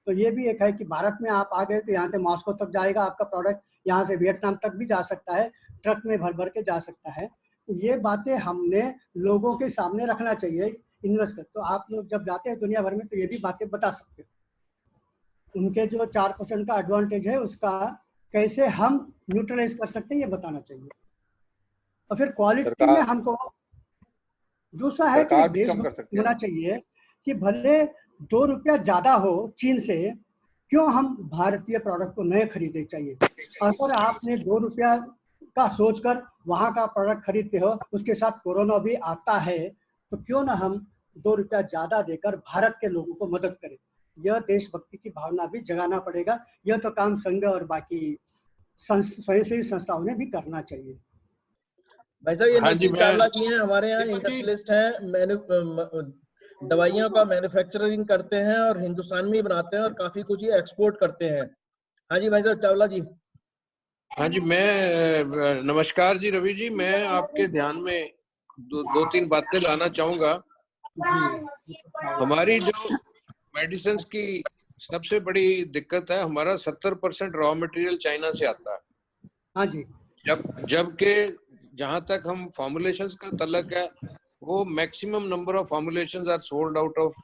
तो ये भी एक है कि भारत में आप आ गए तो यहाँ से मॉस्को तक जाएगा आपका प्रोडक्ट, यहाँ से वियतनाम तक भी जा सकता है, ट्रक में भर भर के जा सकता है। तो ये बातें हमने लोगों के सामने रखना चाहिए, इन्वेस्टर। तो आप लोग जब जाते हैं दुनिया भर में तो ये भी बातें बता सकते हो, उनके जो 4% का एडवांटेज है उसका कैसे हम न्यूट्रलाइज कर सकते हैं, ये बताना चाहिए। और फिर क्वालिटी में हमको दूसरा है कि देश होना चाहिए कि भले 2 रुपया ज्यादा हो चीन से, क्यों हम भारतीय प्रोडक्ट को नहीं खरीदे चाहिए। अगर आपने 2 रुपया का सोचकर वहां का प्रोडक्ट खरीदते हो, उसके साथ कोरोना भी आता है, तो क्यों ना हम 2 रुपया ज्यादा देकर भारत के लोगों को मदद करें। यह देशभक्ति की भावना भी जगाना पड़ेगा। यह तो काम संघ और बाकी स्वयंसेवी संस्थाओं ने भी करना चाहिए। भाई साहब, ये निखिल चावला जी हैं, हमारे यहाँ इंडस्ट्रियलिस्ट हैं, दवाइयों का मैन्युफैक्चरिंग करते हैं और हिंदुस्तान में ही बनाते हैं और काफी कुछ ये एक्सपोर्ट करते हैं। हाँ जी भाई साहब, चावला जी। हाँ जी, मैं नमस्कार जी रवि जी, मैं आपके ध्यान में दो तीन बातें लाना चाहूंगा। हमारी जो मेडिसिन की सबसे बड़ी दिक्कत है, हमारा 70% रॉ मटेरियल चाइना से आता है। हाँ जी। जबकि जहां तक हम फॉर्मुलेशंस का तल्लक है, वो maximum number of formulations are sold out of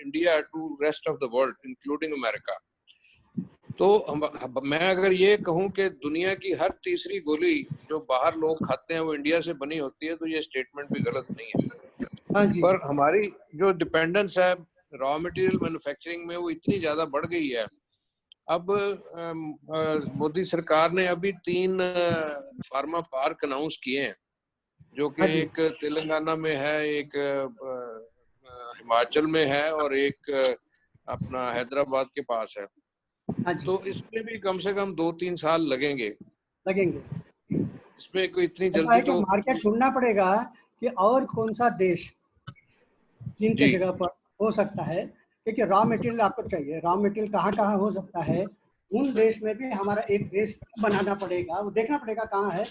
India to rest of the world including America. तो मैं अगर ये कहूं कि दुनिया की हर तीसरी गोली जो बाहर लोग खाते हैं वो इंडिया से बनी होती है, तो ये स्टेटमेंट भी गलत नहीं है। हाँ जी। पर हमारी जो डिपेंडेंस है रॉ मटेरियल मैन्युफैक्चरिंग में, वो इतनी ज्यादा बढ़ गई है। अब मोदी सरकार ने अभी 3 फार्मा पार्क अनाउंस किए हैं, जो कि एक तेलंगाना में है, एक हिमाचल में है और एक अपना हैदराबाद के पास है। तो इसमें भी कम से कम 2-3 साल लगेंगे। इसमें कोई इतनी जल्दी तो मार्केट ढूंढना पड़ेगा कि और कौन सा देश चीन की जगह पर हो सकता है, क्योंकि रॉ मटेरियल आपको चाहिए। रॉ मटेरियल कहाँ हो सकता है, उन देश में भी हमारा एक देश बनाना पड़ेगा। वो देखना पड़ेगा कहाँ है,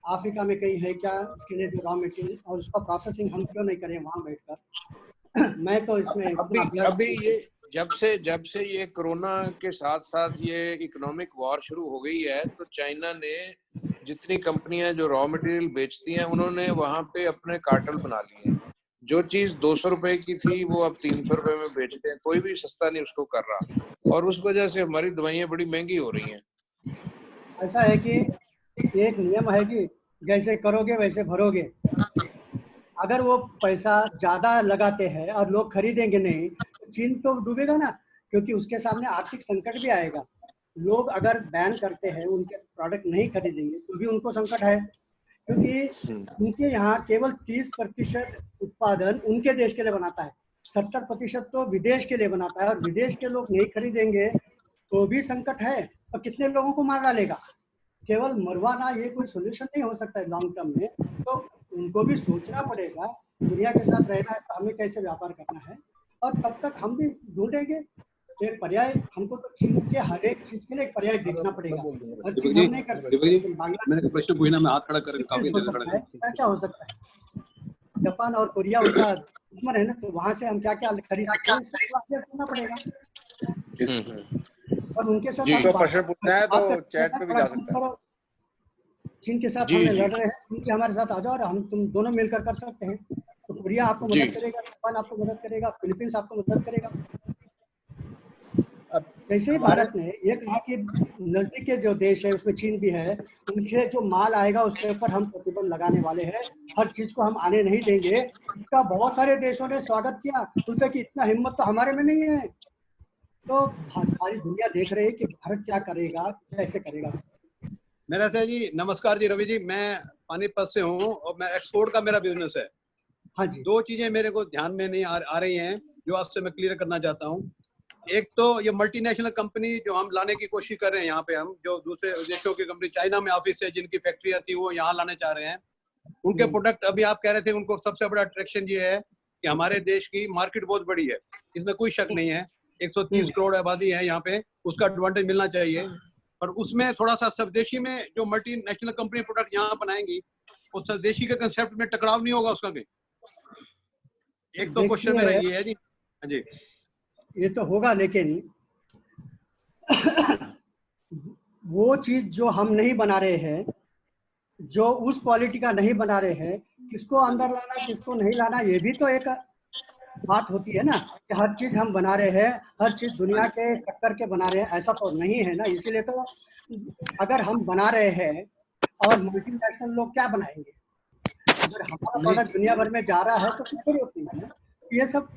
अफ्रीका में कहीं है क्या उसके लिए जो रॉ मटेरियल, और उसका प्रोसेसिंग हम क्यों नहीं करें वहाँ बैठकर। मैं तो इसमें अभी ये जब से ये कोरोना के साथ साथ ये इकोनॉमिक वॉर शुरू हो गई है, तो चाइना ने जितनी कंपनियां जो रॉ मटेरियल बेचती हैं उन्होंने वहां पे अपने कार्टेल बना लिए हैं। जो चीज 200 रुपए की थी वो अब 300 रुपए में बेचते हैं, कोई भी सस्ता नहीं उसको कर रहा, और उस वजह से हमारी दवाइयां बड़ी महंगी हो रही हैं। ऐसा है कि एक नियम है कि जैसे करोगे वैसे भरोगे। अगर वो पैसा ज्यादा लगाते हैं और लोग खरीदेंगे नहीं तो चीन तो डूबेगा ना, क्योंकि उसके सामने आर्थिक संकट भी आएगा। लोग अगर बैन करते हैं, उनके प्रोडक्ट नहीं खरीदेंगे तो भी उनको संकट है, क्योंकि उनके यहाँ केवल 30% उत्पादन उनके देश के लिए बनाता है, 70% तो विदेश के लिए बनाता है, और विदेश के लोग नहीं खरीदेंगे तो भी संकट है। और कितने लोगों को मार डालेगा। केवल मरवाना ये कोई सोल्यूशन नहीं हो सकता है लॉन्ग टर्म में। तो उनको भी सोचना पड़ेगा, दुनिया के साथ रहना है तो हमें कैसे व्यापार करना है, और तब तक हम भी ढूंढेंगे एक पर्याय। हमको तो चीन के हर एक चीज के लिए एक पर्याय देखना पड़ेगा। हर चीज हम नहीं कर सकते। मैंने प्रश्न पूछना, मैं हाथ खड़ा कर काफी क्या हो सकता है। जापान और कोरिया उनका दुश्मन है ना, तो वहां से हम क्या क्या खरीद सकते हैं करना पड़ेगा। और उनके साथ जिसको प्रश्न पूछना है तो चैट पे भी जा सकता है। चीन के साथ हम लड़ रहे हैं, चीन हमारे साथ आ जाओ और हम तुम दोनों मिलकर कर सकते हैं। तो कोरिया आपको मदद करेगा, जापान आपको मदद करेगा, फिलीपींस आपको मदद करेगा। अब जैसे ही भारत ने ये कहा कि नजदीक के जो देश है उसमें चीन भी है, उनके जो माल आएगा उसके ऊपर हम प्रतिबंध लगाने वाले हैं, हर चीज को हम आने नहीं देंगे। इसका बहुत सारे देशों ने स्वागत किया, क्योंकि कि इतना हिम्मत तो हमारे में नहीं है। तो सारी दुनिया देख रही है कि भारत क्या करेगा, कैसे करेगा। मेरा से जी नमस्कार जी रवि जी, मैं पानीपत से हूँ और मैं एक्सपोर्ट का मेरा बिजनेस है। हाँ जी। दो चीजें मेरे को ध्यान में नहीं आ रही हैं जो आपसे मैं क्लियर करना चाहता हूँ। एक तो ये मल्टीनेशनल कंपनी जो हम लाने की कोशिश कर रहे हैं यहाँ पे, हम जो दूसरे देशों की कंपनी, चाइना में ऑफिस है जिनकी फैक्ट्रियाँ थी वो यहाँ लाने चाह रहे हैं, उनके प्रोडक्ट अभी आप कह रहे थे उनको सबसे बड़ा अट्रैक्शन ये है कि हमारे देश की मार्केट बहुत बड़ी है, इसमें कोई शक नहीं है। 130 करोड़ आबादी है यहाँ पे, उसका एडवांटेज मिलना चाहिए। पर उसमें थोड़ा सा स्वदेशी में जो मल्टीनेशनल कंपनी प्रोडक्ट यहाँ बनाएंगी, उस स्वदेशी के कंसेप्ट में टकराव नहीं होगा उसका कहीं? एक तो क्वेश्चन मेरा ये है जी। हाँ जी, ये तो होगा, लेकिन वो चीज जो हम नहीं बना रहे हैं, जो उस क्वालिटी का नहीं बना रहे हैं, किसको अंदर लाना किसको नहीं लाना, ये भी तो एक बात होती है ना, कि हर चीज हम बना रहे हैं, हर चीज दुनिया के टक्कर के बना रहे हैं, ऐसा तो नहीं है ना। इसीलिए तो अगर हम बना रहे हैं और मल्टीनेशनल लोग क्या बनाएंगे, अगर हमारा प्रोडक्ट दुनिया भर में जा रहा है तो कोई जरूरत नहीं है। ये सब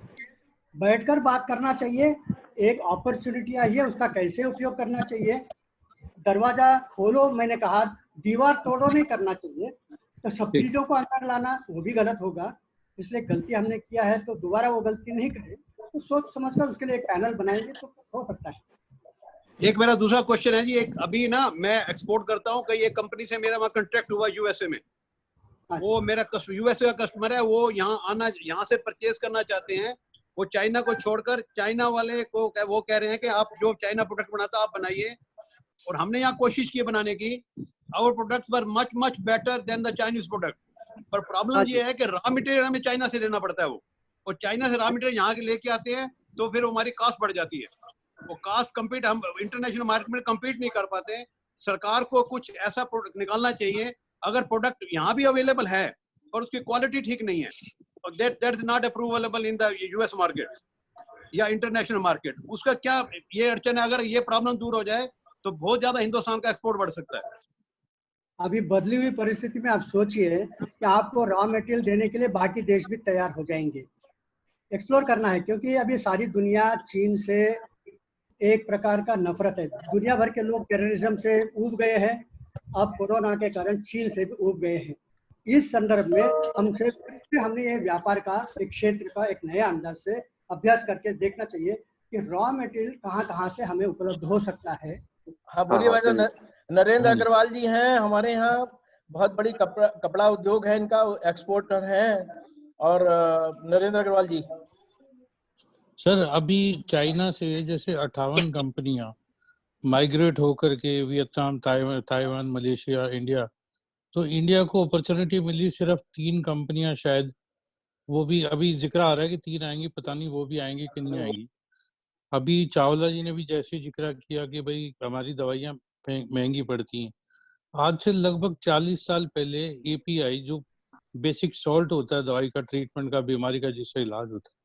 बैठकर बात करना चाहिए। एक अपॉर्चुनिटी आई है, उसका कैसे उपयोग करना चाहिए। दरवाजा खोलो, मैंने कहा दीवार तोड़ो नहीं करना चाहिए। तो सब चीजों को अंदर लाना वो भी गलत होगा। इसलिए गलती हमने किया है तो दोबारा वो गलती नहीं करें, तो सोच समझकर उसके लिए एक पैनल बनाएंगे तो हो सकता है। एक मेरा दूसरा क्वेश्चन है जी, एक अभी ना मैं एक्सपोर्ट करता हूँ, कई एक कंपनी से मेरा वहाँ कॉन्ट्रैक्ट हुआ यूएसए में, वो मेरा यूएसए का कस्टमर है, वो यहाँ से परचेज करना चाहते हैं। वो चाइना को छोड़कर चाइना वाले को वो कह रहे हैं कि आप जो चाइना प्रोडक्ट बनाता आप बनाइए, और हमने यहाँ कोशिश की बनाने की। Our products were much much better than the Chinese product. पर प्रॉब्लम ये है कि रॉ मटेरियल हमें चाइना से लेना पड़ता है, वो और चाइना से रॉ मटेरियल यहाँ के लेके आते हैं तो फिर हमारी कॉस्ट बढ़ जाती है। वो कॉस्ट कम्पीट, हम इंटरनेशनल मार्केट में कम्पीट नहीं कर पाते। सरकार को कुछ ऐसा प्रोडक्ट निकालना चाहिए, अगर प्रोडक्ट यहाँ भी अवेलेबल है और उसकी क्वालिटी ठीक नहीं है, और that is not approvable in the US market या इंटरनेशनल मार्केट, उसका क्या ये अड़चन है? अगर ये प्रॉब्लम दूर हो जाए तो बहुत ज्यादा हिंदुस्तान का एक्सपोर्ट बढ़ सकता है। अभी बदली हुई परिस्थिति में आप सोचिए कि आपको रॉ मटेरियल देने के लिए बाकी देश भी तैयार हो जाएंगे। एक्सप्लोर करना है, क्योंकि अभी सारी दुनिया चीन से एक प्रकार का नफरत है। दुनिया भर के लोग टेररिज्म से ऊब गए हैं, अब कोरोना के कारण चीन से भी ऊब गए हैं। इस संदर्भ में हमने ये व्यापार का एक क्षेत्र का एक नया अंदाज से अभ्यास करके देखना चाहिए कि रॉ मटेरियल कहाँ से हमें उपलब्ध हो सकता है। हाँ बोलिए भाई साहब। नरेंद्र अग्रवाल जी हैं हमारे यहाँ, बहुत बड़ी कपड़ा उद्योग है इनका, एक्सपोर्टर हैं। और नरेंद्र अग्रवाल जी। सर अभी चाइना से जैसे 58 कंपनियां माइग्रेट होकर के वियतनाम, ताइवान, मलेशिया, इंडिया, तो इंडिया को अपॉर्चुनिटी मिली सिर्फ 3 कंपनियां शायद, वो भी अभी जिक्र आ रहा है कि 3 आएंगी, पता नहीं वो भी आएंगी कि नहीं आएंगी। अभी चावला जी ने भी जैसे जिक्र किया कि भाई हमारी दवाइयां महंगी पड़ती हैं, आज से लगभग 40 साल पहले एपीआई, जो बेसिक सॉल्ट होता है दवाई का, ट्रीटमेंट का, बीमारी का जिससे इलाज होता है,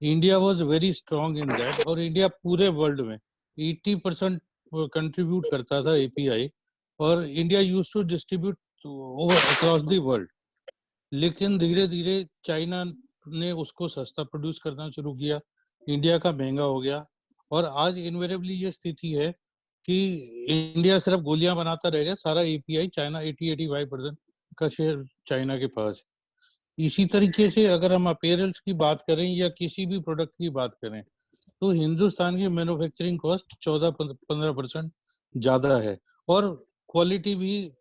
India was very strong in that. और इंडिया पूरे वर्ल्ड में 80% कंट्रीब्यूट करता था एपीआई, और India used to distribute over across the world. लेकिन धीरे धीरे चाइना ने उसको सस्ता प्रोड्यूस करना शुरू किया, इंडिया का महंगा हो गया, और आज इनवेरेबली ये स्थिति है कि इंडिया सिर्फ गोलियां बनाता रह गया, सारा एपीआई चाइना 80-85% का शेयर चाइना के पास है। इसी तरीके से अगर हम अपीयरेंस की बात करें या किसी भी प्रोडक्ट की बात करें, तो हिंदुस्तान की मैन्युफैक्चरिंग कॉस्ट 14-15% ज्यादा है, और क्वालिटी भी,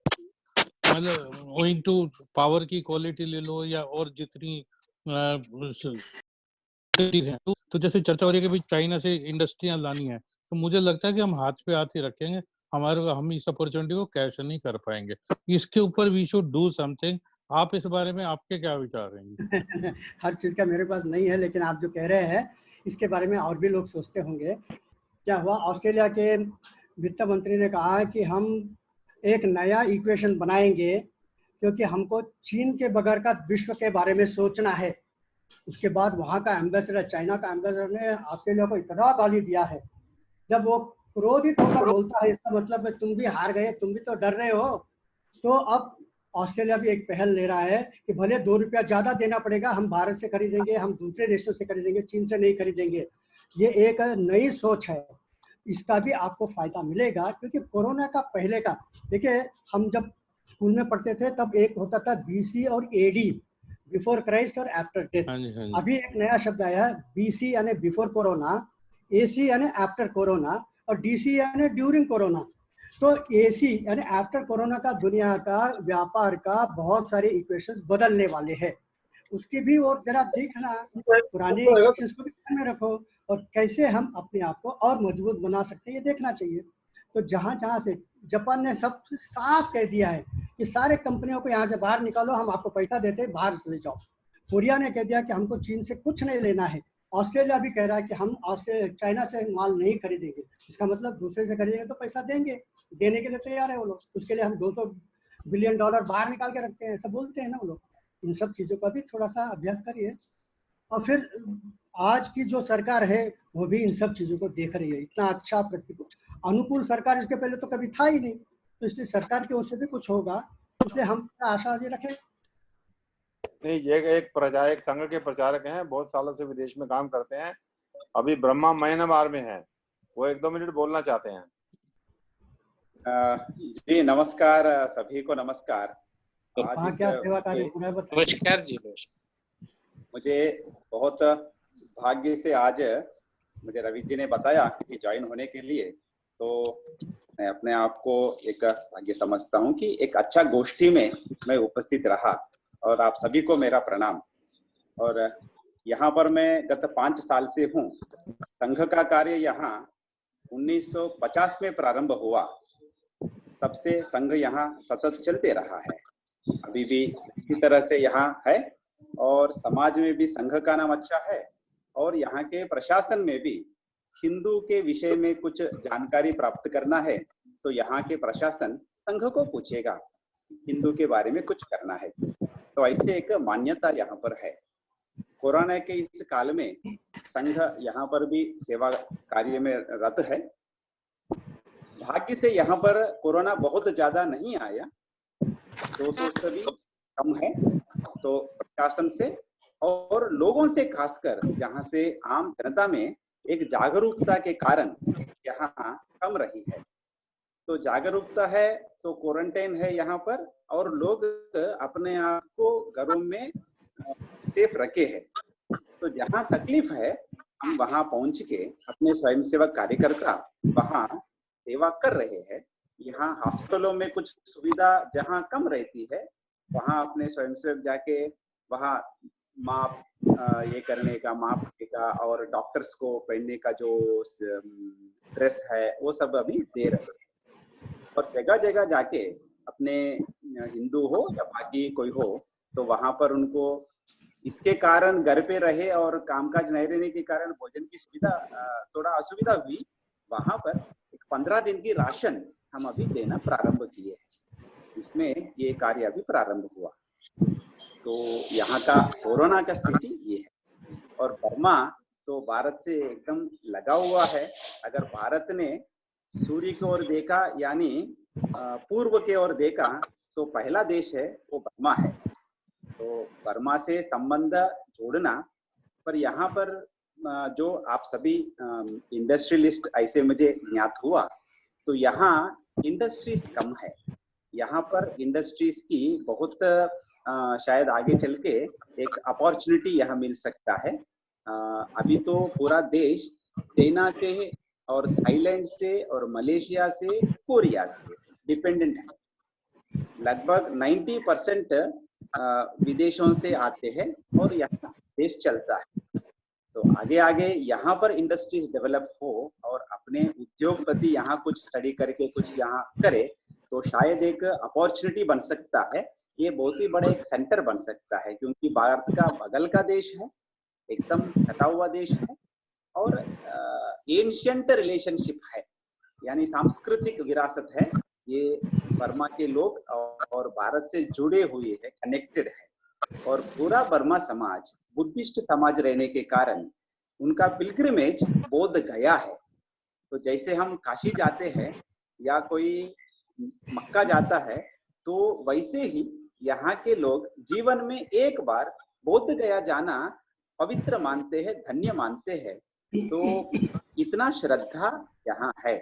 मतलब ओइंग टू पावर की क्वालिटी ले लो या और जितनी है, तो जैसे चर्चा हो रही है कि भाई चाइना से इंडस्ट्रियां लानी है, तो मुझे लगता है कि हम हाथ पे हाथ ही रखेंगे, हम इस अपॉर्चुनिटी को कैश नहीं कर पाएंगे। इसके ऊपर वी शुड डू समथिंग। आप इस बारे में, आपके क्या विचार हैं? हर चीज का मेरे पास नहीं है, लेकिन आप जो कह रहे हैं इसके बारे में और भी लोग सोचते होंगे। क्या हुआ, ऑस्ट्रेलिया के वित्त मंत्री ने कहा कि हम एक नया इक्वेशन बनाएंगे, क्योंकि हमको चीन के बगैर का विश्व के बारे में सोचना है। उसके बाद वहाँ का एम्बेसडर, चाइना का एम्बेसडर ने ऑस्ट्रेलिया को इतना गाली दिया है। जब वो क्रोधित होकर बोलता है, इसका मतलब है तुम भी हार गए, तुम भी तो डर रहे हो। तो अब ऑस्ट्रेलिया भी एक पहल ले रहा है कि भले 2 रुपया ज्यादा देना पड़ेगा, हम भारत से खरीदेंगे, हम दूसरे देशों से खरीदेंगे, चीन से नहीं खरीदेंगे। ये एक नई सोच है, इसका भी आपको फायदा मिलेगा। क्योंकि कोरोना का पहले का, देखिए हम जब स्कूल में पढ़ते थे तब एक होता था बीसी और एडी, बिफोर क्राइस्ट और आफ्टर डेथ। अभी एक नया शब्द आया है, बीसी यानी बिफोर कोरोना, एसी यानी आफ्टर कोरोना, और डीसी यानी ड्यूरिंग कोरोना। तो एसी यानी आफ्टर कोरोना का दुनिया का व्यापार का बहुत सारे इक्वेशंस बदलने वाले हैं। उसकी भी और जरा देखना, पुरानी इक्वेशंस को भी ध्यान में रखो, और कैसे हम अपने आप को और मजबूत बना सकते हैं ये देखना चाहिए। तो जहाँ जहाँ से जापान ने सब साफ कह दिया है कि सारे कंपनियों को यहाँ से बाहर निकालो, हम आपको पैसा देते हैं, बाहर चले जाओ। कोरिया ने कह दिया कि हमको चीन से कुछ नहीं लेना है। ऑस्ट्रेलिया भी कह रहा है कि हम चाइना से माल नहीं खरीदेंगे। इसका मतलब दूसरे से खरीदेंगे तो पैसा देंगे, देने के लिए तैयार है वो लोग। उसके लिए हम $200 बिलियन बाहर निकाल के रखते हैं, ऐसा बोलते हैं ना वो लोग। इन सब चीज़ों का भी थोड़ा सा अभ्यास करिए। और फिर आज की जो सरकार है वो भी इन सब चीज़ों को देख रही है। इतना अच्छा अनुकूल सरकार इसके पहले तो कभी था ही नहीं, तो इसलिए सरकार की ओर से भी कुछ होगा, इसलिए हम आशा रखें। नहीं, ये एक संघ के प्रचारक हैं, बहुत सालों से विदेश में काम करते हैं, अभी ब्रह्मा म्यांमार में हैं, वो 1-2 मिनट बोलना चाहते हैं। जी नमस्कार, सभी को नमस्कार। आज क्या सेवा कार्य नमस्कार जी। मुझे बहुत भाग्य से आज मुझे रवि जी ने बताया कि ज्वाइन होने के लिए, तो मैं अपने आप को एक भाग्य समझता हूं कि एक अच्छा गोष्ठी में मैं उपस्थित रहा, और आप सभी को मेरा प्रणाम। और यहाँ पर मैं गत 5 साल से हूँ। संघ का कार्य यहाँ 1950 में प्रारंभ हुआ, तब से संघ यहाँ सतत चलते रहा है, अभी भी इसी तरह से यहाँ है। और समाज में भी संघ का नाम अच्छा है, और यहाँ के प्रशासन में भी हिंदू के विषय में कुछ जानकारी प्राप्त करना है तो यहाँ के प्रशासन संघ को पूछेगा, हिंदू के बारे में कुछ करना है तो ऐसे एक मान्यता यहाँ पर है। कोरोना के इस काल में संघ यहाँ पर भी सेवा कार्य में रत है। भाग्य से यहाँ पर कोरोना बहुत ज्यादा नहीं आया, 200 से भी कम है, तो प्रशासन से और लोगों से, खासकर जहाँ से आम जनता में एक जागरूकता के कारण यहाँ कम रही है। तो जागरूकता है तो क्वारंटाइन है यहाँ पर, और लोग अपने आप को घरों में सेफ रखे हैं। तो जहाँ तकलीफ है हम वहाँ पहुँच के अपने स्वयंसेवक कार्यकर्ता वहाँ सेवा कर रहे हैं। यहाँ हॉस्पिटलों में कुछ सुविधा जहाँ कम रहती है वहाँ अपने स्वयंसेवक जाके वहाँ माप ये करने का, मापने का, और डॉक्टर्स को पहनने का जो ड्रेस है वो सब अभी दे रहे हैं। और जगह जगह जाके अपने हिंदू हो या बाकी कोई हो तो वहां पर उनको इसके कारण घर पे रहे और कामकाज नहीं रहने के कारण भोजन की सुविधा थोड़ा असुविधा हुई। वहां पर एक 15 दिन की राशन हम अभी देना प्रारंभ किए हैं। इसमें ये कार्य अभी प्रारंभ हुआ। तो यहाँ का कोरोना का स्थिति ये है। और बर्मा तो भारत से एकदम लगा हुआ है। अगर भारत ने सूर्य की ओर देखा यानी पूर्व के ओर देखा तो पहला देश है वो बर्मा है। तो बर्मा से संबंध जोड़ना, पर यहाँ पर जो आप सभी इंडस्ट्रियलिस्ट ऐसे मुझे ज्ञात हुआ, तो यहाँ इंडस्ट्रीज कम है। यहाँ पर इंडस्ट्रीज की बहुत शायद आगे चल के एक अपॉर्चुनिटी यहाँ मिल सकता है। अभी तो पूरा देश चाइना से और थाईलैंड से और मलेशिया से, कोरिया से डिपेंडेंट है। लगभग 90% विदेशों से आते हैं और यहाँ देश चलता है। तो आगे आगे यहाँ पर इंडस्ट्रीज डेवलप हो और अपने उद्योगपति यहाँ कुछ स्टडी करके कुछ यहाँ करे तो शायद एक अपॉर्चुनिटी बन सकता है। ये बहुत ही बड़ा एक सेंटर बन सकता है, क्योंकि भारत का बगल का देश है, एकदम सटा हुआ देश है और एंशिएंट रिलेशनशिप है, यानी सांस्कृतिक विरासत है। ये बर्मा के लोग और भारत से जुड़े हुए हैं, कनेक्टेड है। और पूरा बर्मा समाज बुद्धिस्ट समाज रहने के कारण उनका पिलग्रिमेज बोध गया है। तो जैसे हम काशी जाते हैं या कोई मक्का जाता है, तो वैसे ही यहाँ के लोग जीवन में एक बार बोध गया जाना पवित्र मानते हैं, धन्य मानते हैं। तो इतना श्रद्धा यहाँ है।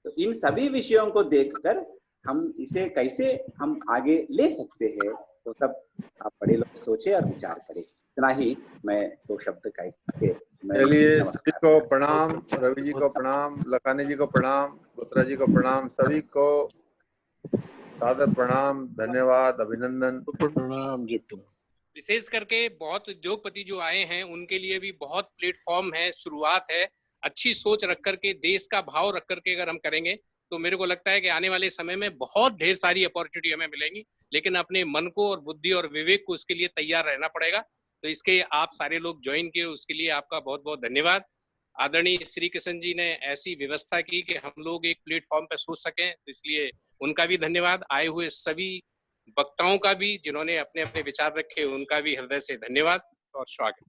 तो इन सभी विषयों को देखकर हम इसे कैसे हम आगे ले सकते हैं, वो सब आप बड़े लोग सोचे और विचार करें। इतना ही मैं दो शब्द कह के चलिए, सभी को प्रणाम, रवि जी को प्रणाम, लखानी जी को प्रणाम, गुत्रा जी को प्रणाम, सभी को सादर प्रणाम, धन्यवाद, अभिनंदन, प्रणाम जी। विशेष करके बहुत उद्योगपति जो आए हैं उनके लिए भी बहुत प्लेटफॉर्म है, शुरुआत है। अच्छी सोच रख करके, देश का भाव रख करके अगर हम करेंगे तो मेरे को लगता है कि आने वाले समय में बहुत ढेर सारी अपॉर्चुनिटी हमें मिलेंगी, लेकिन अपने मन को और बुद्धि और विवेक को उसके लिए तैयार रहना पड़ेगा। तो इसके आप सारे लोग ज्वाइन किए, उसके लिए आपका बहुत बहुत धन्यवाद। आदरणीय श्री किशन जी ने ऐसी व्यवस्था की कि हम लोग एक प्लेटफॉर्म पर सोच सकें, तो इसलिए उनका भी धन्यवाद। आए हुए सभी वक्ताओं का भी, जिन्होंने अपने अपने विचार रखे, उनका भी हृदय से धन्यवाद और स्वागत।